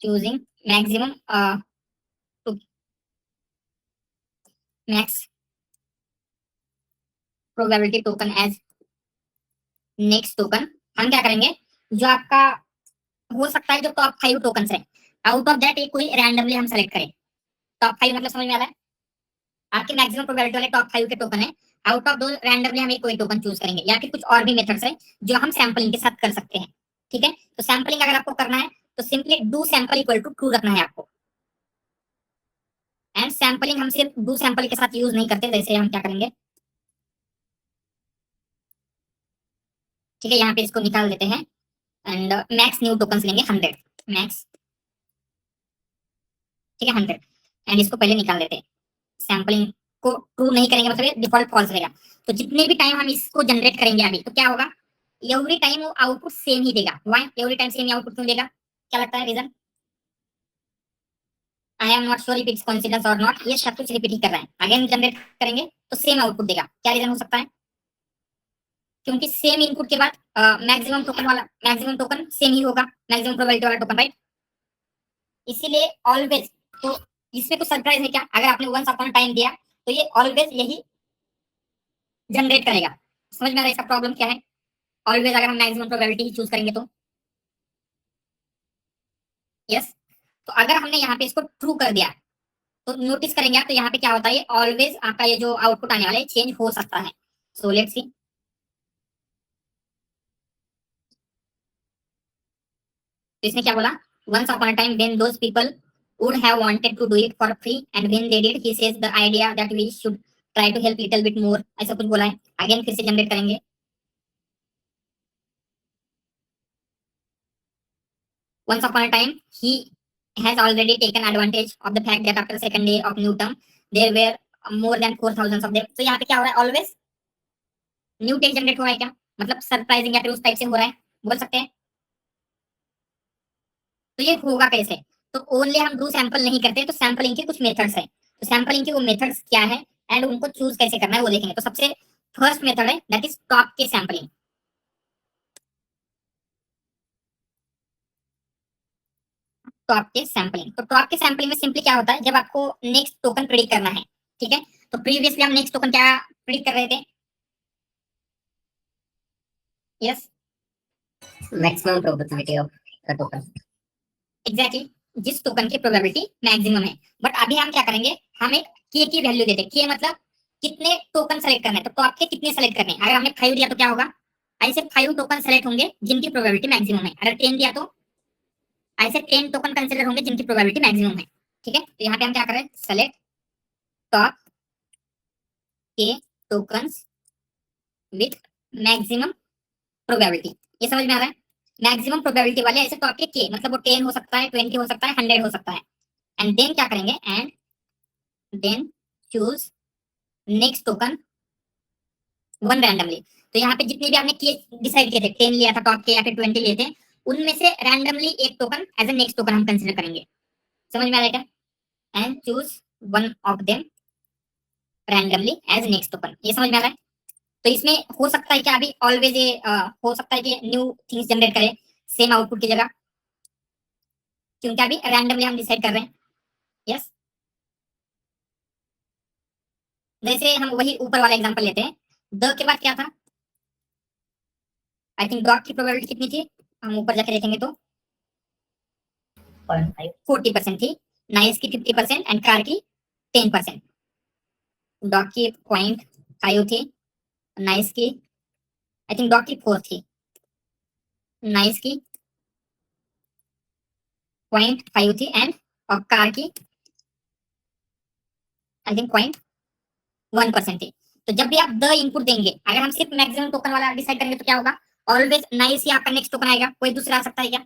A: choosing maximum max probability token as next token, हम क्या करेंगे, जो आपका हो सकता है जो टॉप 5 टोकन है, आउट ऑफ दैट एक कोई रैंडमली हम सेलेक्ट करें। टॉप 5 मतलब समझ में आ रहा है, आपके मैक्सिमम प्रोबेबिलिटी वाले टॉप 5 के टोकन है, आउट ऑफ दो रैंडमली हम एक कोई टोकन चूज करेंगे, या फिर कुछ और भी मेथड्स है जो हम सैंपलिंग के साथ कर सकते हैं। ठीक है, तो सैंपलिंग अगर आपको करना है तो simply do sample equal to true रखना है आपको, एंड सैंपलिंग हम सिर्फ डू सैंपल के साथ यूज नहीं करते, जैसे हम क्या करेंगे, ठीक है, यहाँ पे इसको निकाल देते हैं एंड मैक्स न्यू टोकन लेंगे 100 मैक्स, ठीक है 100, एंड इसको पहले निकाल देते हैं, सैंपलिंग को ट्रू नहीं करेंगे मतलब ये डिफॉल्ट फॉल्स रहेगा। तो जितने भी टाइम हम इसको जनरेट करेंगे अभी तो क्या होगा, एवरी टाइम वो आउटपुट सेम ही देगा। व्हाई एवरी टाइम सेम ही आउटपुट क्यों देगा, क्या लगता है reason? I am not sure if it's coincidence or not, ये सब कुछ रिपीट ही कर रहा है। अगेन जनरेट करेंगे तो सेम आउटपुट देगा, क्या रीजन हो सकता है? क्योंकि सेम इनपुट के बाद मैक्सिमम टोकन वाला मैक्सिमम टोकन सेम ही होगा, मैक्सिमम प्रोबेबिलिटी वाला टोकन, राइट? इसीलिए ऑलवेज, तो इसमें कुछ सरप्राइज है क्या? अगर आपने वंस अपॉन टाइम दिया तो ये ऑलवेज यही जनरेट करेगा। समझ में आ रहा है इसका प्रॉब्लम क्या है? ऑलवेज अगर हम मैक्सिमम प्रोबेबिलिटी ही चूज करेंगे तो यस। तो अगर हमने यहाँ पे इसको ट्रू कर दिया तो नोटिस करेंगे आप, तो यहाँ पे क्या होता है, ये ऑलवेज आपका ये जो आउटपुट आने वाला है चेंज हो सकता है। सो लेट्स सी, तो इसने क्या बोला, once upon a time when those people would have wanted to do it for free and when they did he says the idea that we should try to help little bit more, ऐसा कुछ बोला है। Again फिर से generate करेंगे, once upon a time he has already taken advantage of the fact that after the second day of new term there were more than 4,000 of them। तो यहाँ पे क्या हो रहा है, ऑलवेज न्यू टेक जनरेट हो रहा है क्या, मतलब सरप्राइजिंग या फिर उस टाइप से हो रहा है, बोल सकते हैं। तो ये होगा कैसे, तो ओनली हम डू सैंपल नहीं करते, तो सैंपलिंग के कुछ मेथड्स हैं। तो सैंपलिंग के वो मेथड्स क्या है एंड उनको चूज कैसे करना है वो देखेंगे। तो सबसे फर्स्ट मेथड है दैट इज टॉप के सैंपलिंग। टॉप के सैंपलिंग, तो टॉप के सैंपलिंग में सिंपली क्या होता है, जब आपको नेक्स्ट टोकन प्रिडिक्ट करना है, ठीक है, तो प्रीवियसली हम नेक्स्ट टोकन क्या प्रिडिक्ट कर रहे थे? Yes,
C: maximum probability of the token.
A: Exactly, जिस टोकन की प्रोबेबिलिटी मैक्सिमम है। बट अभी हम क्या करेंगे, हम एक के की वैल्यू देते हैं। के मतलब कितने टोकन सेलेक्ट करने हैं, तो टॉप के कितने सेलेक्ट करने हैं। अगर हमने 5 दिया तो क्या होगा, ऐसे 5 टोकन सेलेक्ट होंगे जिनकी प्रोबेबिलिटी मैक्सिमम है। अगर 10 दिया तो ऐसे 10 टोकन कंसीडर होंगे जिनकी प्रोबेबिलिटी मैक्सिमम है। ठीक है, तो यहाँ पे हम क्या कर रहे हैं, select top k tokens with maximum probability. ये समझ में आ रहा है, मैक्सिमम प्रोबेबिलिटी वाले ऐसे टॉप के मतलब वो 10 हो सकता है, 20 हो सकता है, 100 हो सकता है। एंड देन क्या करेंगे, and then choose next token one randomly. तो यहाँ पे जितने भी आपने केस डिसाइड किए थे, 10 लिया था टॉप के या फिर 20 लिए थे, उनमें से रैंडमली एक token as a next token हम कंसीडर करेंगे। समझ में आ रहा है? And choose one of them randomly as next token. ये समझ में आ रहा है? तो इसमें हो सकता है कि अभी ऑलवेज ये हो सकता है कि न्यू थिंग्स जनरेट करे सेम आउटपुट की जगह, क्योंकि अभी रैंडमली हम डिसाइड कर रहे हैं। यस, जैसे हम वही ऊपर वाला एग्जांपल लेते हैं, द के बाद क्या था, आई थिंक डॉग की प्रोबेबिलिटी कितनी थी, हम ऊपर जाके देखेंगे तो 40% थी, नाइस की 50% एंड कार की 10%। डॉग की 0.5 थी, नाइस की आई थिंक डॉग की 4 थी, नाइस की 0.5 थी एंड और कार की आई थिंक 0.1% थी। तो जब भी आप द इनपुट देंगे, अगर हम सिर्फ मैक्सिमम टोकन वाला डिसाइड करेंगे तो क्या होगा, ऑलवेज नाइस ही आपका नेक्स्ट टोकन आएगा, कोई दूसरा आ सकता है क्या?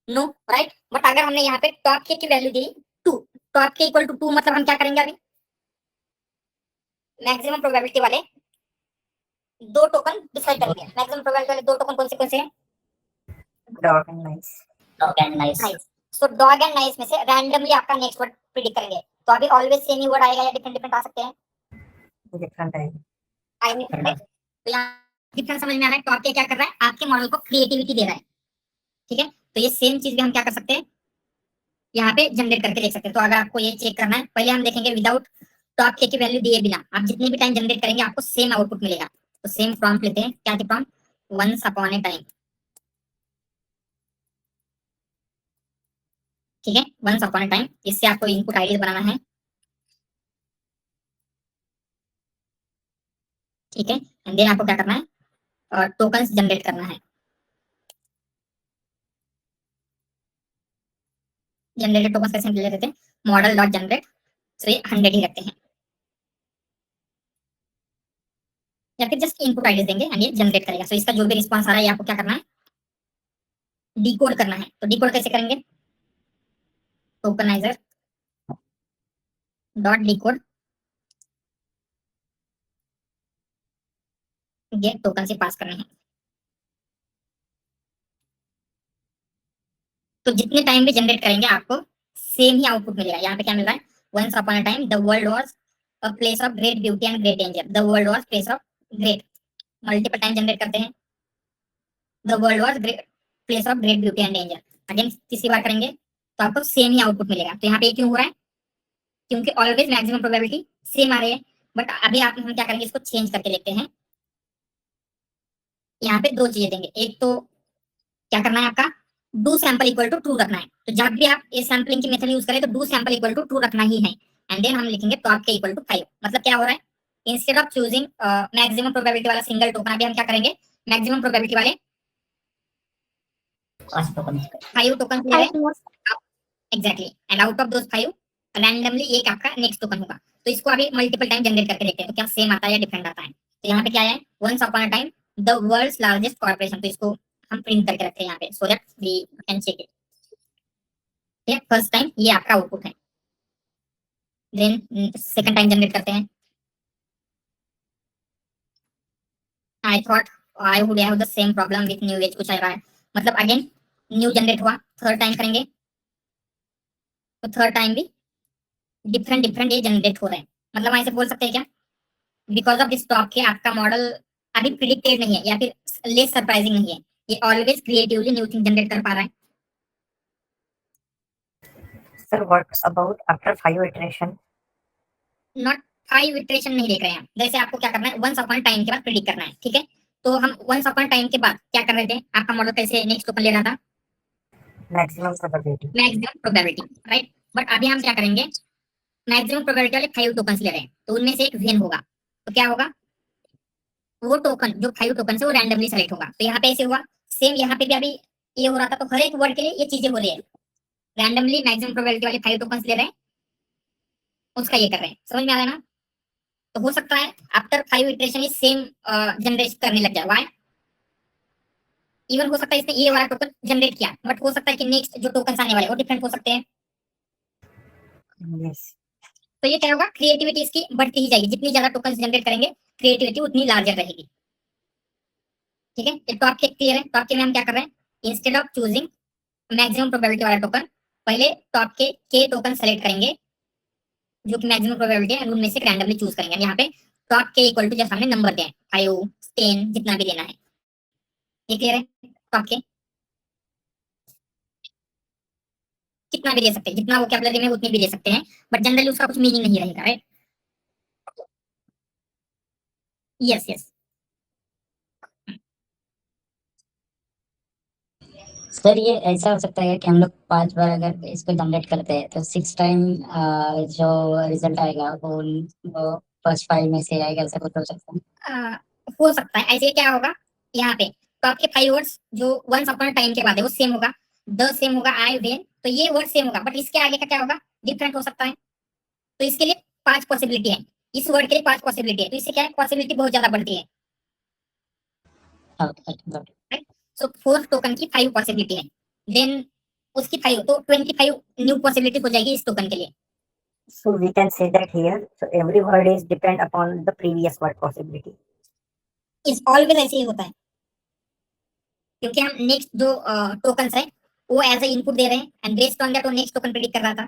A: No, right. बट अगर हमने यहाँ पे टॉप के की वैल्यू दी 2, टॉप के इक्वल टू 2 मतलब हम क्या करेंगे, अभी मैक्सिमम प्रोबेबिलिटी वाले दो टोकन डिसाइड करेंगे। मैक्सिमम प्रोबेबिलिटी वाले दो टोकन कौन से हैं?
C: Dog and nice. Dog and nice.
A: So dog and nice में से रैंडमली आपका नेक्स्ट वर्ड प्रिडिक्ट करेंगे। तो अभी ऑलवेज सेम ही वर्ड आएगा या डिफरेंट डिफरेंट आ सकते हैं?
C: Different है।
A: आई मीन, तो यहाँ डिफरेंस समझ में आ रहा है। टॉप के क्या कर रहा है, आपके मॉडल को क्रिएटिविटी दे रहा है। ठीक है, तो ये सेम चीज भी हम क्या कर सकते हैं, यहाँ पे जनरेट करके देख सकते हैं। तो अगर आपको ये चेक करना है, पहले हम देखेंगे विदाउट टॉप के की वैल्यू दिए बिना आप जितने भी टाइम जनरेट करेंगे आपको सेम आउटपुट मिलेगा। तो सेम प्रॉम्प्ट लेते हैं, क्या थी prompt, once upon a time. ठीक है, वंस अपॉन ए टाइम, इससे आपको इनपुट आईडी बनाना है। ठीक है, एंड देन आपको क्या करना है, और टोकन्स जनरेट करना है। जनरेटेड टोकन्स कैसे ले लेते हैं, मॉडल डॉट जनरेट, सो ये 100 ही रखते हैं, या फिर जस्ट इनपुट आईडी देंगे एंड ये जनरेट करेगा। सो इसका जो भी रिस्पांस आ रहा है आपको क्या करना है, डिकोड करना है। तो डिकोड कैसे करेंगे, tokeniser dot decode gate token से पास करने हैं। तो जितने टाइम भी जनरेट करेंगे आपको सेम ही आउटपुट मिलेगा। यहाँ पे क्या मिल रहा है, once upon a time the world was a place of great beauty and great danger, the world was place of great, multiple time generate करते हैं, the world was great place of great beauty and danger, again तीसरी बार करेंगे तो आपको same ही output मिलेगा। तो यहाँ पे क्यों हो रहा है, क्योंकि ऑलवेज मैक्सिमम प्रोबेबिलिटी सेम आ रही है। बट अभी आप हम क्या करेंगे, इसको चेंज करके देखते हैं। यहाँ पे दो चीजें देंगे, एक तो क्या करना है आपका, do sample equal to true रखना है। तो जब भी आप इस सैंपलिंग की मेथड यूज करें तो do sample equal to true रखना ही है। एंड देन हम लिखेंगे टॉप के इक्वल टू 5। मतलब क्या हो रहा है, instead of choosing maximum probability वाला सिंगल टोकन, अभी हम क्या करेंगे, मैक्सिमम प्रोबेबिलिटी वाले 5 टोकन ले रहे
B: 5
A: हैं।
B: more.
A: Exactly, and out of those 5 randomly एक आपका नेक्स्ट टोकन होगा। तो इसको अभी मल्टीपल टाइम जनरेट करके देखते हैं तो क्या सेम आता है या डिफरेंट आता है। तो यहाँ पे क्या है, once upon a time the world's largest corporation, तो इसको हम प्रिंट करके रखते हैं यहाँ पे so that we can check it. ठीक है, फर्स्ट टाइम ये आपका आउटपुट है। देन सेकंड टाइम जनरेट करते हैं। I thought I would have the same problem with new age, कुछ आ रहा है। मतलब अगेन न्यू जनरेट हुआ, थर्ड टाइम करेंगे तो थर्ड टाइम भी डिफरेंट डिफरेंट ये जनरेट हो रहे हैं। मतलब हम ऐसे बोल सकते हैं क्या, बिकॉज ऑफ दिस टॉप के आपका मॉडल अभी प्रिडिक्टेड नहीं है या फिर लेस सरप्राइजिंग नहीं है, ये always creatively new thing generate कर पा रहा है।
C: Sir, what about after 5 iteration?
A: Not 5 iteration नहीं देख रहे हैं हम। जैसे आपको क्या करना है, वंस अपॉन टाइम के बाद प्रिडिक्ट करना है। ठीक है, तो हम वंस अपॉन टाइम के बाद क्या कर रहे थे, आपका मॉडल कैसे नेक्स्ट टोकन ले रहा था,
C: Maximum probability.
A: Maximum probability, right. But अभी हम क्या करेंगे, मैक्सिमम प्रोबेबिलिटी वाले 5 टोकन ले रहे हैं तो उनमें से एक वेन होगा। तो क्या होगा, वो टोकन जो 5 टोकन है वो रैंडमली सेलेक्ट होगा। तो यहाँ पे ऐसे हुआ, सेम यहाँ पे भी अभी ये हो रहा था। तो हर एक वर्ड के लिए ये चीजें हो रही है, रैंडमली मैक्सिमम प्रोबेबिलिटी वाले 5 टोकन ले रहे हैं, उसका ये कर रहे हैं। समझ में आ रहा है ना। तो हो सकता है आफ्टर 5 इटरेशन ये सेम जनरेट करने लग जाए। व्हाई, इवन हो सकता है इसने ये वाला टोकन जनरेट किया, बट हो सकता है कि नेक्स्ट जो टोकन आने वाले वो डिफरेंट हो सकते हैं।
C: Yes.
A: तो ये क्या होगा, क्रिएटिविटी इसकी बढ़ती ही जाएगी, जितनी ज्यादा टोकन जनरेट करेंगे क्रिएटिविटी उतनी लार्जर रहेगी। ठीक है, ये टॉप के क्लियर है। टॉप के में हम क्या कर रहे हैं, instead of choosing maximum probability वाला टोकन, पहले टॉप के टोकन सेलेक्ट करेंगे जो कि मैक्सिमम प्रोबेबिलिटी है, उनमें से रैंडमली चूज करेंगे। यहाँ पे टॉप के इक्वल टू जैसे हमने नंबर दिया है 5 10 जितना भी देना है। ये क्लियर है, टॉप के कितना भी दे सकते हैं, जितना वोकैबुलरी में उतनी भी दे सकते हैं, बट जनरली उसका कुछ मीनिंग नहीं रहेगा, राइट। Yes yes.
D: सर ये ऐसा हो सकता है कि हम लोग 5 बार अगर इसको जनरेट करते हैं तो 6 टाइम जो रिजल्ट आएगा वो फर्स्ट 5 में से आएगा, ऐसा कुछ हो सकता है।
A: हो सकता है ऐसे। क्या होगा यहाँ पे, तो आपके 5 वर्ड्स जो वंस अपॉन टाइम के बाद है वो सेम होगा, द सेम होगा, आई वेन, तो ये वर्ड सेम होगा, बट इसके आगे का क्या होगा, डिफरेंट हो सकता है। तो इसके लिए 5 पॉसिबिलिटी है, इस वर्ड के लिए 5 पॉसिबिलिटी है, तो इससे क्या है, पॉसिबिलिटी बहुत ज्यादा बढ़ती है। सो फोर्थ टोकन की 5 पॉसिबिलिटी है, देन उसकी 5 तो 25 न्यू पॉसिबिलिटी हो जाएगी इस टोकन के लिए।
C: So we can say that here. So every word is depend upon the previous word possibility.
A: इस ऑलवेज ऐसे ही होता है, क्योंकि हम नेक्स्ट जो टोकन है वो एज ए इनपुट दे रहे हैं एंड बेस्ड ऑन दैट वो नेक्स्ट टोकन प्रेडिक्ट कर रहा था।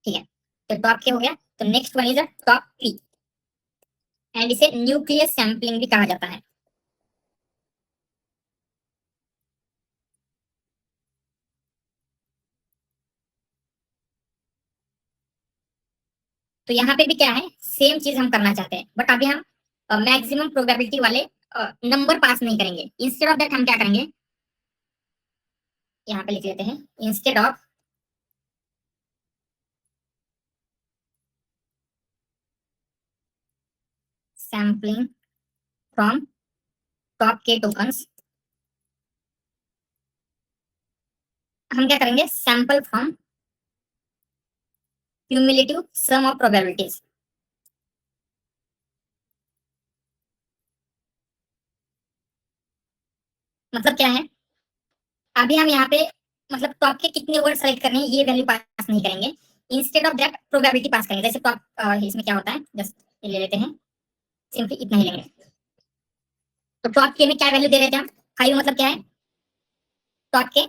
A: ठीक है, तो टॉप के हो गया। तो next one is a top 3 and इसे न्यूक्लियस सैंपलिंग भी कहा जाता है। तो यहाँ पे भी क्या है, सेम चीज हम करना चाहते हैं, बट अभी हम मैक्सिमम प्रोबेबिलिटी वाले नंबर पास नहीं करेंगे। इंस्टेड ऑफ दैट हम क्या करेंगे, यहाँ पे लिख लेते हैं, instead of sampling from top k tokens हम क्या करेंगे, sample from cumulative sum of probabilities. मतलब क्या है, अभी हम यहाँ पे मतलब टॉप के कितने वर्ड सेलेक्ट करने हैं ये वैल्यू पास नहीं करेंगे, इंस्टेड ऑफ दैट प्रोबेबिलिटी पास करेंगे। जैसे टॉप इसमें क्या होता है, जस्ट ले लेते हैं, सिंपली इतना ही लेंगे। तो टॉप के में क्या वैल्यू दे रहे थे हम, 5 मतलब क्या है, टॉप के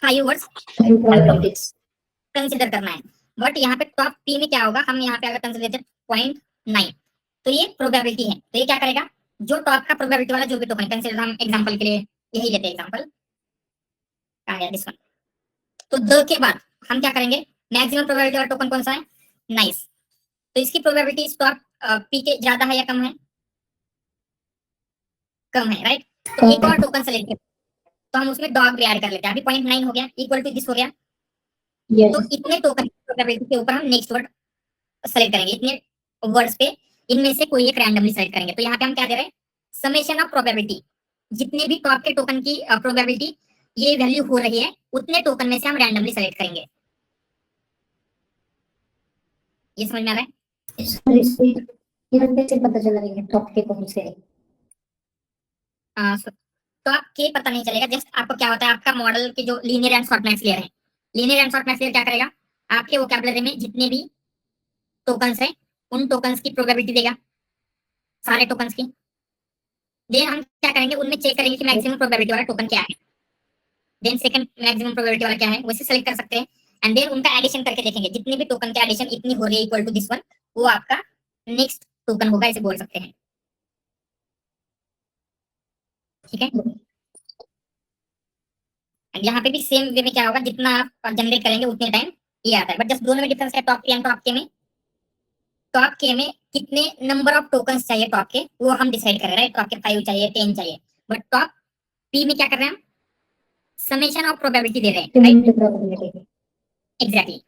A: 5 वर्ड्स कंसिडर करना है। बट यहाँ पे टॉप पी में क्या होगा, हम यहाँ पे अगर कंसिडर लेते 0.9, तो ये प्रोबेबिलिटी है, तो ये क्या करेगा, जो टॉप का प्रोबेबिलिटी वाला जो भी टोकन कंसिडर, हम एग्जांपल के लिए यही लेते हैं एग्जांपल, कहाँ गया दिस वन। तो द के बाद हम क्या करेंगे, मैक्सिमम प्रोबेबिलिटी वाला टोकन कौन सा है, नाइस। तो इसकी प्रोबेबिलिटी टॉप पी के ज्यादा है या कम है, कम है, राइट। तो एक और टोकन सेलेक्ट कर, तो हम उसमें डॉग भी ऐड कर लेते हैं। अभी 0.9 हो गया, इक्वल टू दिस हो गया। तो इतने टोकन प्रोबेबिलिटी के ऊपर हम नेक्स्ट वर्ड सेलेक्ट करेंगे, इतने वर्ड्स पे इनमें से कोई एक रैंडमली सेलेक्ट करेंगे। तो यहाँ पे हम क्या दे रहे हैं, समेशन ऑफ प्रोबेबिलिटी, जितने भी टॉप के टोकन की प्रोबेबिलिटी ये वैल्यू हो रही है, उतने टोकन में से हम रैंडमली सेलेक्ट करेंगे। ये समझ में आ रहा है।
C: सर इससे ये कैसे पता चल रही है टॉप के कौन से हैं?
A: तो आपके पता नहीं चलेगा, जस्ट आपको क्या होता है, आपका मॉडल के जो linear and softmax layer है, linear and softmax layer क्या करेगा, आपके वोकैबुलरी में जितने भी टोकन्स हैं उन टोकन्स की प्रोबेबिलिटी देगा, सारे टोकन्स की। देन हम क्या करेंगे, उनमें चेक करेंगे कि मैक्सिमम प्रोबेबिलिटी वाला टोकन क्या है। देन सेकंड मैक्सिमम प्रोबेबिलिटी वाला क्या है, वैसे सेलेक्ट कर सकते हैं। एंड देन उनका एडिशन करके देखेंगे, जितने भी टोकन के एडिशन इतनी हो रही है इक्वल टू दिस वन, वो आपका नेक्स्ट टोकन होगा, ऐसे बोल सकते हैं। ठीक है। एंड यहाँ पे भी सेम वे में क्या होगा, जितना आप जनरेट करेंगे उतने टाइम ये आता है। बट जस्ट दोनों में डिफरेंस है, टॉप के एंड टॉप के में। टॉप के में कितने नंबर ऑफ टोकन्स चाहिए टॉप के, वो हम डिसाइड कर रहे हैं, राइट। टॉप के 5 चाहिए, 10 चाहिए। बट टॉप पी में क्या कर रहे हैं हम, समेशन ऑफ प्रोबेबिलिटी दे रहे हैं, राइट। एग्जैक्टली,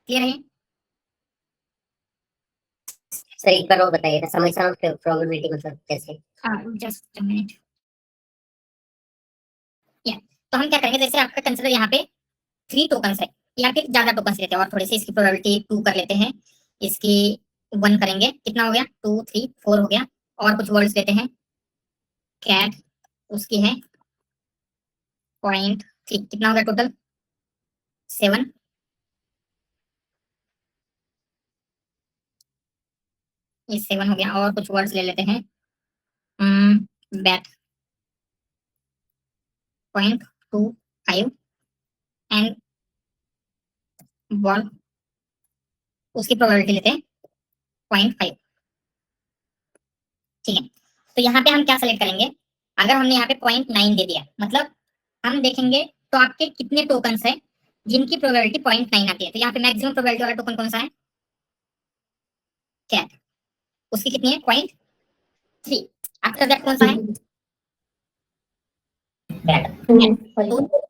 A: क्लियर है।
C: सर एक बार और बताइए, समेशन ऑफ प्रोबेबिलिटी मतलब कैसे?
A: Just a minute. या तो हम क्या करेंगे, जैसे आपका कंसिडर यहाँ पे 3 टोकन्स है, या फिर ज्यादा टोकन्स लेते हैं और थोड़े से इसकी प्रोबेबिलिटी 2 कर लेते हैं, इसकी 1 करेंगे, कितना हो गया, 2 3 4 हो गया। और कुछ वर्ड्स लेते हैं, कैट, उसकी है 0.3, कितना हो गया टोटल 7। ये 7 हो गया। और कुछ वर्ड्स ले लेते हैं, बैट 0.25 एंड बॉल, उसकी प्रोबेबिलिटी लेते हैं 0.5। ठीक है। तो यहाँ पे हम क्या सेलेक्ट करेंगे, अगर हमने यहाँ पे 0.9 दे दिया, मतलब हम देखेंगे तो आपके कितने टोकन्स है जिनकी प्रोबेबिलिटी 0.9 आती है। तो यहाँ पे मैक्सिमम प्रोबेबिलिटी वाला टोकन कौन सा है, कैट, उसकी कितनी है 0.3। आफ्टर दैट कौन सा है, बैट। तो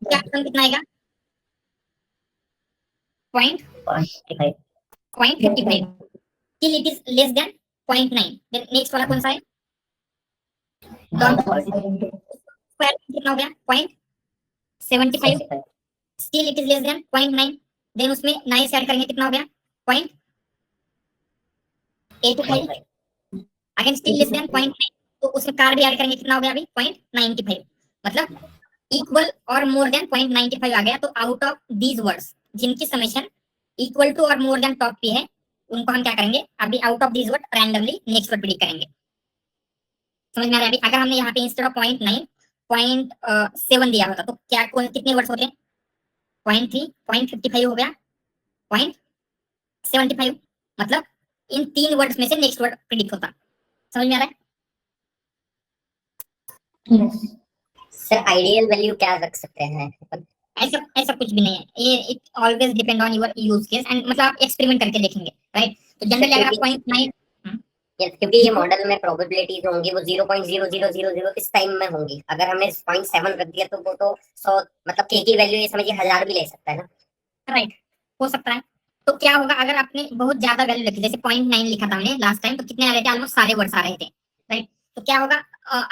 A: क्या टोकन कितना आएगा, 0.55 till it is less than 0.9। Then next वाला कौन सा है, डॉट स्क्वायर, कितना हो गया 0.75 still it is less than 0.9। Then उसमें नाइस ऐड करेंगे, कितना हो गया 0.85, अगेन स्टिल लेस देन 0.9। तो उसमें कार भी ऐड करेंगे, कितना हो गया अभी 0.95, मतलब इक्वल और मोर देन 0.95 आ गया। तो आउट ऑफ दीज वर्ड्स जिनकी समेशन इक्वल टू और मोर देन टॉप पे है, उनको हम क्या करेंगे, अभी out of these word randomly next word predict करेंगे। समझ में आ रहा है। अभी अगर हमने यहाँ पे इंस्टेड ऑफ 0.9 0.7 दिया होता, तो क्या कितने वर्ड्स होते हैं, 0.3 0.55 हो गया 0.75, मतलब इन 3 वर्ड्स में से नेक्स्ट वर्ड प्रिडिक्ट होता। समझ में आ रहा है।
C: सर आइडियल वैल्यू क्या रख सकते हैं?
A: ऐसा ऐसा कुछ भी नहीं है, ये it always depend on your use case and मतलब आप एक्सपेरिमेंट करके देखेंगे, राइट। तो जनरली अगर आप 0.9,
C: क्योंकि ये मॉडल में प्रोबेबिलिटीज होंगी वो 0.0000 इस टाइम में होंगी। अगर हमने 0.7 रख दिया तो वो तो 100 मतलब के की वैल्यू ये समझिए 1000 भी ले सकता है ना,
A: राइट, हो सकता है। तो क्या होगा अगर आपने बहुत ज्यादा वैल्यू रखी, जैसे 0.9 लिखा था हमने लास्ट टाइम, तो कितने आ रहे थे, ऑलमोस्ट सारे वर्ड्स आ रहे थे, राइट। तो क्या होगा,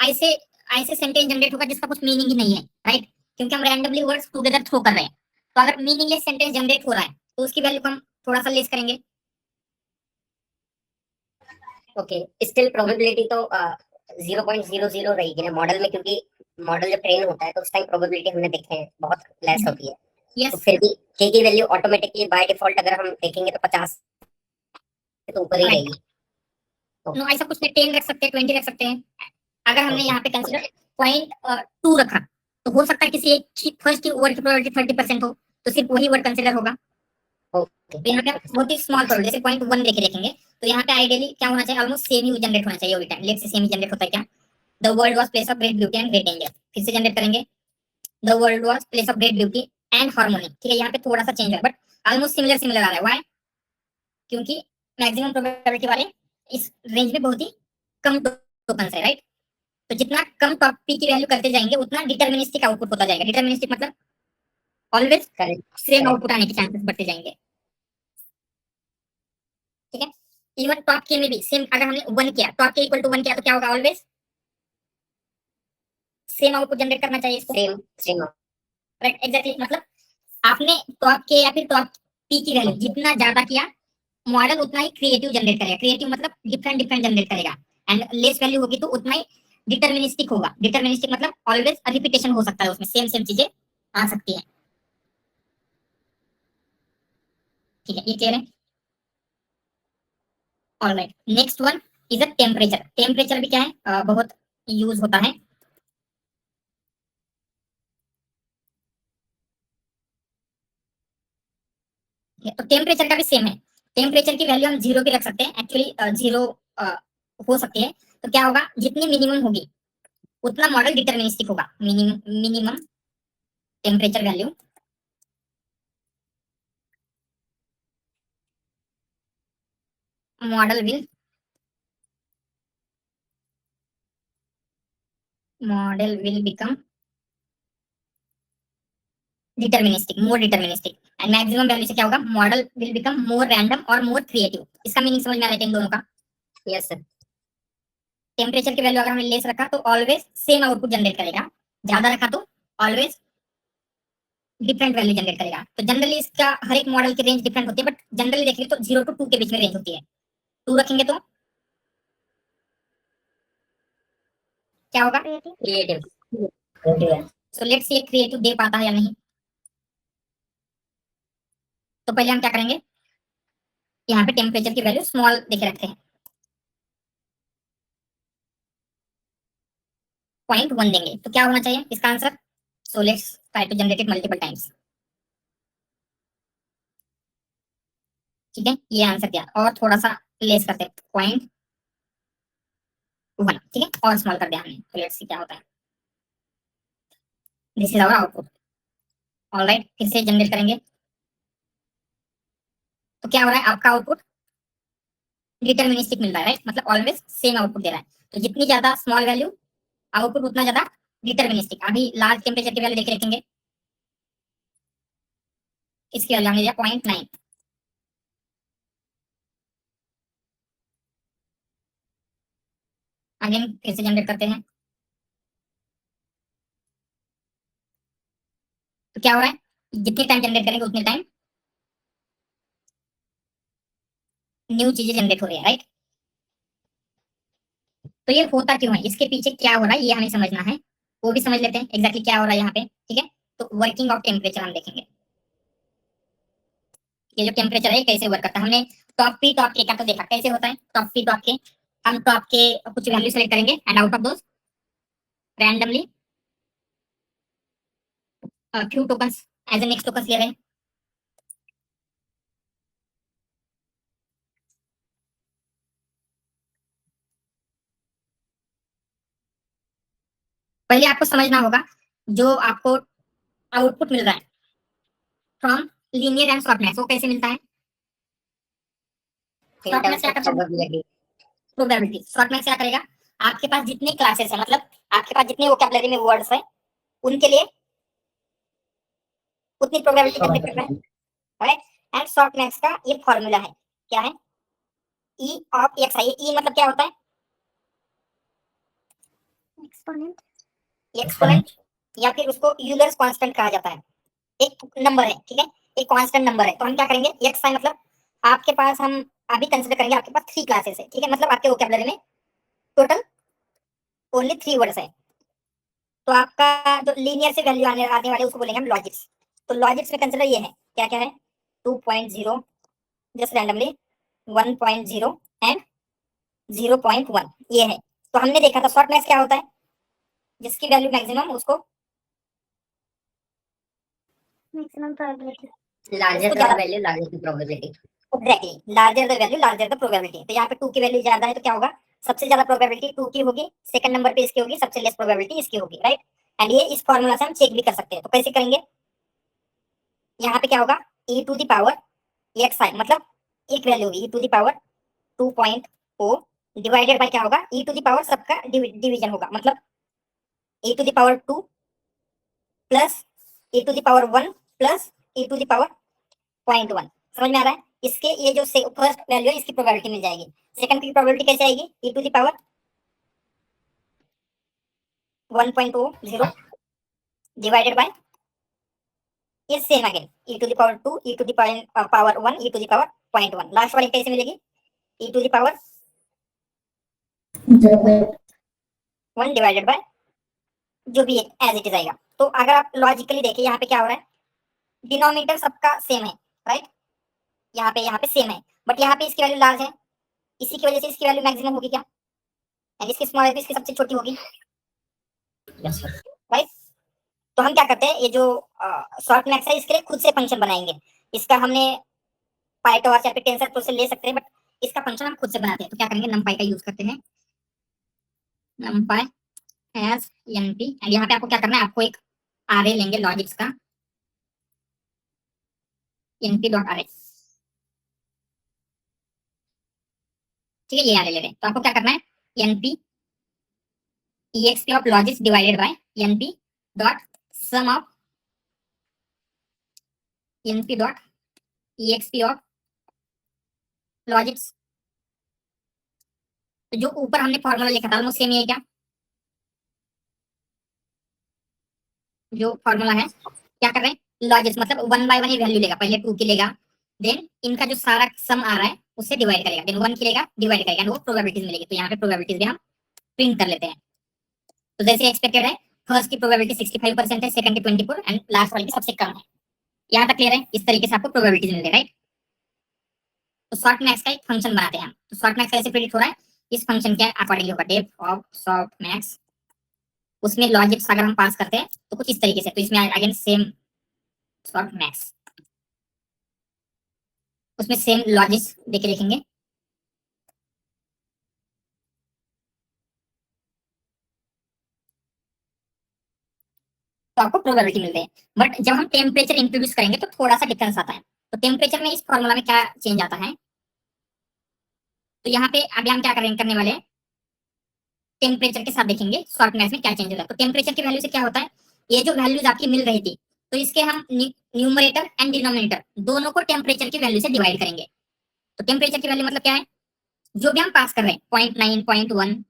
A: ऐसे ऐसे सेंटेंस जनरेट होगा जिसका कुछ मीनिंग ही नहीं है, राइट, क्योंकि हम रैंडमली वर्ड्स टुगेदर थ्रो कर रहे हैं। तो अगर मीनिंगलेस सेंटेंस जनरेट हो रहा है तो उसकी वैल्यू को हम थोड़ा सा लेस करेंगे।
C: ओके। स्टिल प्रोबेबिलिटी तो 0.00 रहेगी ना मॉडल में, क्योंकि मॉडल जब ट्रेन होता है तो उस टाइम प्रोबेबिलिटी हमने देखे हैं बहुत लेस होती है, तो
A: यस,
C: फिर भी k की वैल्यू ऑटोमेटिकली बाय डिफॉल्ट अगर हम देखेंगे तो 50 से तो ऊपर ही
A: राइट।
C: रहेगी।
A: नो, ऐसा कुछ नहीं, 10 रख सकते हैं, 20 रख सकते हैं। अगर हमने
C: ओके
A: यहाँ पे कंसिडर पॉइंट 2 रखा, तो हो सकता है किसी एक की फर्स्ट की वर्ड की प्रोबेबिलिटी 30% हो, तो सिर्फ वही वर्ड कंसिडर होगा।
C: ओके
A: तो यहाँ पे आप बहुत ही स्मॉल प्रोबेबिलिटी, जैसे पॉइंट 1 लेके देखेंगे, तो यहाँ पे आइडियली क्या होना चाहिए, ऑलमोस्ट सेम ही जनरेट होना चाहिए all time. Let's say same he generate होता है क्या, the world was place of great beauty and great danger. फिर से जनरेट करेंगे, the world was place of great beauty and harmony. ठीक है, यहाँ पे थोड़ा सा चेंज है बट ऑलमोस्ट सिमिलर सिमिलर आ रहा है। व्हाई? क्योंकि मैक्सिमम प्रोबेबिलिटी वाले इस रेंज में बहुत ही कम टोकन है, राइट। तो जितना कम टॉप पी की वैल्यू करते जाएंगे उतना डिटर्मिनिस्टिक आउटपुट होता जाएगा। डिटर्मिनिस्टिक मतलब always
C: correct
A: same
C: correct
A: output आने के चांसेस बढ़ते जाएंगे। ठीक है, इवन टॉप के में भी सेम, अगर हमने 1 किया, टॉप के इक्वल टू 1 किया, तो क्या होगा, ऑलवेज सेम आउटपुट जनरेट करना चाहिए इसको,
C: सेम सेम
A: राइट। एग्जैक्टली, मतलब आपने टॉप के या फिर टॉप पी की वैल्यू जितना ज्यादा किया, मॉडल उतना ही क्रिएटिव जनरेट करेगा। क्रिएटिव मतलब डिफरेंट डिफरेंट जनरेट करेगा, एंड लेस वैल्यू होगी तो उतना ही डिटर्मिनिस्टिक होगा। डिटर्मिनिस्टिक मतलब ऑलवेज रिपीटेशन हो सकता है, उसमें सेम सेम चीजें आ सकती है। ठीक है, ये क्लियर है। Alright, next one is a temperature. Temperature भी क्या है, बहुत यूज होता है। तो टेम्परेचर का भी सेम है। टेम्परेचर की वैल्यू हम 0 भी रख सकते हैं, एक्चुअली 0 हो सकती है। तो क्या होगा, जितनी मिनिमम होगी उतना मॉडल डिटर्मिनिस्टिक होगा। Minimum minimum temperature value model will become deterministic, more deterministic. And maximum value से क्या होगा, model will become more random और मोर क्रिएटिव। इसका मीनिंग समझ में आ रहा है इन दोनों का।
C: यस सर
A: टेम्परेचर की वैल्यू अगर हमने लेस रखा तो ऑलवेज सेम आउटपुट जनरेट करेगा, ज्यादा रखा तो ऑलवेज डिफरेंट वैल्यू जनरेट करेगा। तो जनरली इसका हर एक मॉडल की रेंज डिफरेंट होती है, बट जनरली देखिए तो 0 to 2 के बीच में रेंज होती है। 2 रखेंगे तो क्या होगा,
C: creative
A: so let's see creative दे पाता है या नहीं। तो पहले हम क्या करेंगे, यहाँ पे टेम्परेचर की वैल्यू स्मॉल देखे रखते हैं, 0.1 देंगे। तो क्या होना चाहिए इसका answer, so let's try to generate it multiple times. ठीक है, ये आंसर दिया, और थोड़ा सा लेस करते हैं, 0.1। ठीक है, और स्मॉल कर दिया हमने। तो लेट्स सी क्या होता है, this is our output. Alright, फिर से जनरेट करेंगे, तो क्या हो रहा है, आपका आउटपुट डिटर्मिनिस्टिक मिल रहा है, राइट। मतलब ऑलवेज सेम आउटपुट दे रहा है। तो जितनी ज्यादा स्मॉल वैल्यू आउटपुट उतना ज्यादा डिटर्मिनिस्टिक। अभी लार्ज टेम्परेचर की वैल्यू देखे रखेंगे, इसकी वैल्यू हमने दिया 0.9। अगेन फिर से जनरेट करते हैं, तो क्या हो रहा है, जितनी टाइम जनरेट करेंगे उतने टाइम न्यू चीजें जनरेट हो रही है, राइट। तो ये होता क्यों है, इसके पीछे क्या हो रहा है, ये हमें समझना है। वो भी समझ लेते हैं एग्जैक्टली क्या हो रहा है यहाँ पे। ठीक है, तो वर्किंग ऑफ टेम्परेचर हम देखेंगे, ये जो टेम्परेचर है कैसे वर्क करता है। हमने टॉप के का तो देखा कैसे होता है। टॉप के हम टॉप के कुछ वैल्यू सेलेक्ट करेंगे and out of those randomly few tokens as a next tokens ले रहे हैं। पहले आपको समझना होगा, जो आपको आउटपुट मिल रहा है फ्रॉम लीनियर एंड शॉर्टनेस, वो कैसे मिलता है।
C: इन
A: शॉर्टनेस
C: टर्म्स
A: क्या
C: ऑफ
A: करता है,
C: प्रोबेबिलिटी
A: प्रोबेबिलिटी। शॉर्टनेस क्या करेगा, आपके पास जितने क्लासेस है, मतलब आपके पास जितने वोकैबुलरी में वर्ड्स है, उनके लिए उतनी प्रोबेबिलिटी जनरेट कर रहा है, राइट। एंड शॉर्टनेस का ये फॉर्मूला है, क्या है, ई ऑफ एक्स आई। ई मतलब क्या होता है,
B: एक्सपोनेंट।
A: एक्सपोनेंट, या फिर उसको यूलर्स कांस्टेंट कहा जाता है। एक नंबर है, ठीक है, एक कांस्टेंट नंबर है। तो हम क्या करेंगे, एक्स आई मतलब आपके पास, हम अभी कंसीडर करेंगे आपके पास 3 क्लासेस है, ठीक है, मतलब आपके वोकैबुलरी में टोटल ओनली 3 वर्ड्स है। तो आपका जो लीनियर से वैल्यू आने आने वाले उसको बोलेंगे हम लॉजिक्स। तो लॉजिक्स में कंसिडर ये है, क्या क्या है, 2.0, जस्ट रैंडमली 1.0 एंड 0.1, ये है। तो हमने देखा था शॉर्ट मैक्स क्या होता है, जिसकी वैल्यू मैक्सिमम उसको
B: मैक्सिमम प्रोबेबिलिटी।
C: लार्जर
A: उसको
C: द
A: ज्यादा,
C: value larger the probability.
A: Exactly, larger the value larger the probability. तो यहाँ पे 2 की वैल्यू ज्यादा है तो क्या होगा, सबसे ज्यादा प्रोबेबिलिटी 2 की होगी, सेकंड नंबर पे इसकी होगी, सबसे लेस प्रोबेबिलिटी इसकी होगी, राइट। एंड ये इस फॉर्मूला से हम चेक भी कर सकते हैं। तो कैसे करेंगे, यहाँ पे क्या होगा, e to the power xi, मतलब एक वैल्यू होगी e to the power 2.0 divided by क्या होगा, e टू द पावर सबका डिवीजन होगा, मतलब e to the power 2 plus e to the power 1 plus e to the power 0.1। समझ में आ रहा है। इसके ये जो फर्स्ट वैल्यू है इसकी प्रोबेबिलिटी मिल जाएगी, सेकंड की प्रोबेबिलिटी कैसे आएगी, e to the power 1.0 divided by ये same again e to the power 2 e to the power 1 e to the power 0.1। Last वाली कैसे मिलेगी, e to the power 1 divided by जो भी एज इट इज आएगा। तो अगर आप लॉजिकली देखिए यहाँ पे क्या हो रहा है, डिनोमिनेटर सबका सेम है, राइट, यहाँ पे सेम है, बट यहाँ पे इसकी वैल्यू लार्ज है, इसी की वजह से इसकी वैल्यू मैक्सिमम होगी क्या, एंड इसकी स्मॉल है तो इसकी सबसे छोटी होगी,
C: यस सर।
A: राइट। तो हम क्या करते हैं, ये जो शॉर्ट मैक्स है इसके लिए खुद से फंक्शन बनाएंगे। इसका हमने पाइटॉर्च या फिर टेंसरफ्लो से ले सकते हैं, बट इसका फंक्शन हम खुद से बनाते हैं। तो क्या करेंगे, numpy का यूज करते हैं, numpy as np, एंड यहाँ पे आपको क्या करना है, आपको एक array लेंगे लॉजिक्स का, np.array, ठीक है, ये array ले रहे हैं। तो आपको क्या करना है, np exp of logics divided by np dot sum of np dot exp of logics। तो जो ऊपर हमने फॉर्मूला लिखा था वो सेम ही है क्या, जो फॉर्मूला है, क्या कर रहे हैं, लॉजिक्स मतलब 1 बाय 1 ही वैल्यू लेगा, पहले 2 की लेगा, देन इनका जो सारा सम आ रहा है उससे डिवाइड करेगा, देन 1 की लेगा, डिवाइड करेगा, वो प्रोबेबिलिटीज मिलेगी। तो यहाँ पे प्रोबेबिलिटीज भी हम प्रिंट कर लेते हैं। तो जैसे एक्सपेक्टेड है, फर्स्ट की प्रोबेबिलिटी 65% है, सेकंड की 24 एंड लास्ट वाली की सबसे कम है। यहाँ तक क्लियर है, इस तरीके से आपको प्रोबेबिलिटीज मिल रही है, राइट। तो शॉर्ट मैक्स का एक फंक्शन बनाते हैं हम। तो शॉर्ट मैक्स कैसे प्रिडिक्ट हो रहा है, इस फंक्शन के अकॉर्डिंग होगा, डेफ ऑफ शॉर्ट मैक्स, उसमें लॉजिक्स अगर हम पास करते हैं तो कुछ इस तरीके से, तो इसमें अगेन सेम शॉर्ट मैक्स, उसमें सेम लॉजिक्स देके लिखेंगे। तो आपको प्रोबेबिलिटी मिलते हैं, बट जब हम टेम्परेचर इंट्रोड्यूस करेंगे तो थोड़ा सा डिफरेंस आता है। तो टेम्परेचर में इस फॉर्मूला में क्या चेंज आता है, तो यहाँ पे अभी हम क्या करेंगे, करने वाले हैं, टेम्परेचर के साथ देखेंगे शॉर्ट मैक्स में क्या चेंज होता है। तो टेम्परेचर की वैल्यू से क्या होता है, ये जो वैल्यूज आपकी मिल रही थी, तो इसके हम न्यूमरेटर एंड डिनोमिनेटर दोनों को टेम्परेचर की वैल्यू से डिवाइड करेंगे। तो टेम्परेचर की वैल्यू मतलब क्या है, जो भी हम पास कर रहे हैं 0.9 0.1,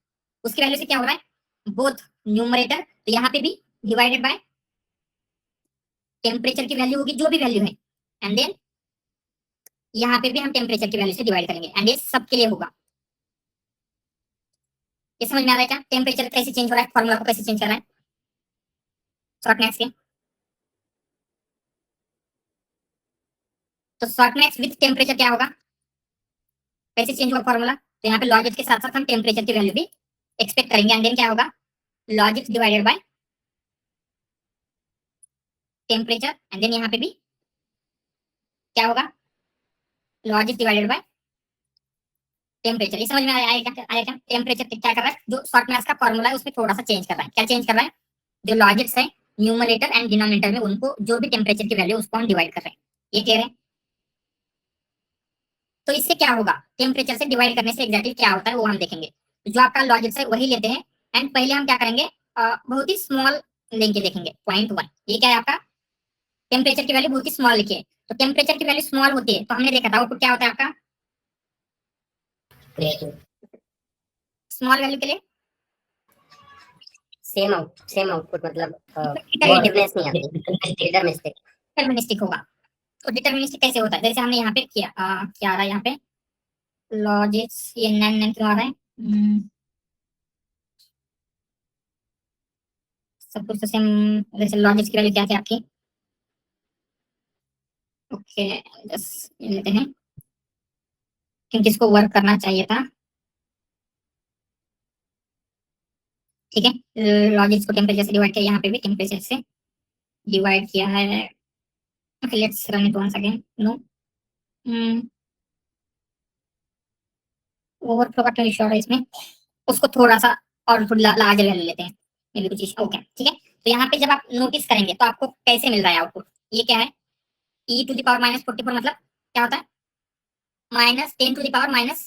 A: उसकी वैल्यू से क्या हो रहा है, बोथ न्यूमरेटर, तो यहाँ पे भी डिवाइडेड बाय टेम्परेचर की वैल्यू होगी जो भी वैल्यू है, एंड देन यहाँ पे भी हम टेम्परेचर की वैल्यू से डिवाइड करेंगे, एंड ये सबके लिए होगा। ये समझ में आ रहा है क्या, टेम्परेचर कैसे चेंज हो रहा है, फॉर्मूला को कैसे चेंज कर रहा है शॉर्ट मैक्स के। तो शॉर्ट मैक्स विद टेम्परेचर क्या होगा, कैसे चेंज होगा फॉर्मूला, तो यहाँ पे लॉजिक के साथ साथ हम टेम्परेचर की वैल्यू भी एक्सपेक्ट करेंगे, एंड देन क्या होगा, logit divided by temperature, and then यहाँ पे भी क्या होगा, लॉजिक डिवाइडेड बाय टेम्परेचर। ये समझ में आया क्या, टेम्परेचर क्या कर रहा है, जो शॉर्ट मैक्स का फॉर्मूला है उसमें थोड़ा सा चेंज कर रहा है, क्या चेंज कर रहा है, जो लॉजिक्स है न्यूमरेटर एंड डिनोमिनेटर में उनको जो भी टेम्परेचर की वैल्यू उसको हम डिवाइड कर रहे हैं, ये कह रहे हैं। तो इससे क्या होगा, टेम्परेचर से डिवाइड करने से एग्जैक्टली क्या होता है वो हम देखेंगे। तो जो आपका लॉजिक्स है वही लेते हैं, एंड पहले हम क्या करेंगे, बहुत ही स्मॉल लेके देखेंगे 0.1, ये क्या है आपका, टेम्परेचर की वैल्यू बहुत ही स्मॉल लिखी है। तो टेम्परेचर की वैल्यू स्मॉल होती है तो हमने देखा था आउटपुट क्या होता है आपका, स्मॉल वैल्यू के लिए
C: सेम आउटपुट, मतलब
A: डिटरमिनिस्टिक
C: बोल्डनेस नहीं आती, डिटरमिनिस्टिक।
A: होगा। तो डिटरमिनिस्टिक कैसे होता है, जैसे हमने यहाँ पे किया, क्या आ रहा है यहाँ पे, लॉजिक्स, ये नैन नैन क्यों आ रहा है, सब कुछ तो सेम। जैसे लॉजिक्स की वैल्यू क्या थी आपकी? ओके, जस्ट ये लेते हैं क्योंकि इसको वर्क करना चाहिए था। ठीक है, लॉजिक्स को टेम्परेचर से डिवाइड किया, यहाँ पे भी टेम्परेचर से डिवाइड किया है। Okay, let's run it once again. No, overflow का तो इशू है इसमें, उसको थोड़ा सा और थोड़ी लार्ज ले लेते हैं, मे बी कुछ इशू। ओके, ठीक है। तो यहाँ पे जब आप नोटिस करेंगे तो आपको कैसे मिल रहा है आउटपुट? ये क्या है? E to the power minus 44, मतलब क्या होता है? Minus 10 to the power minus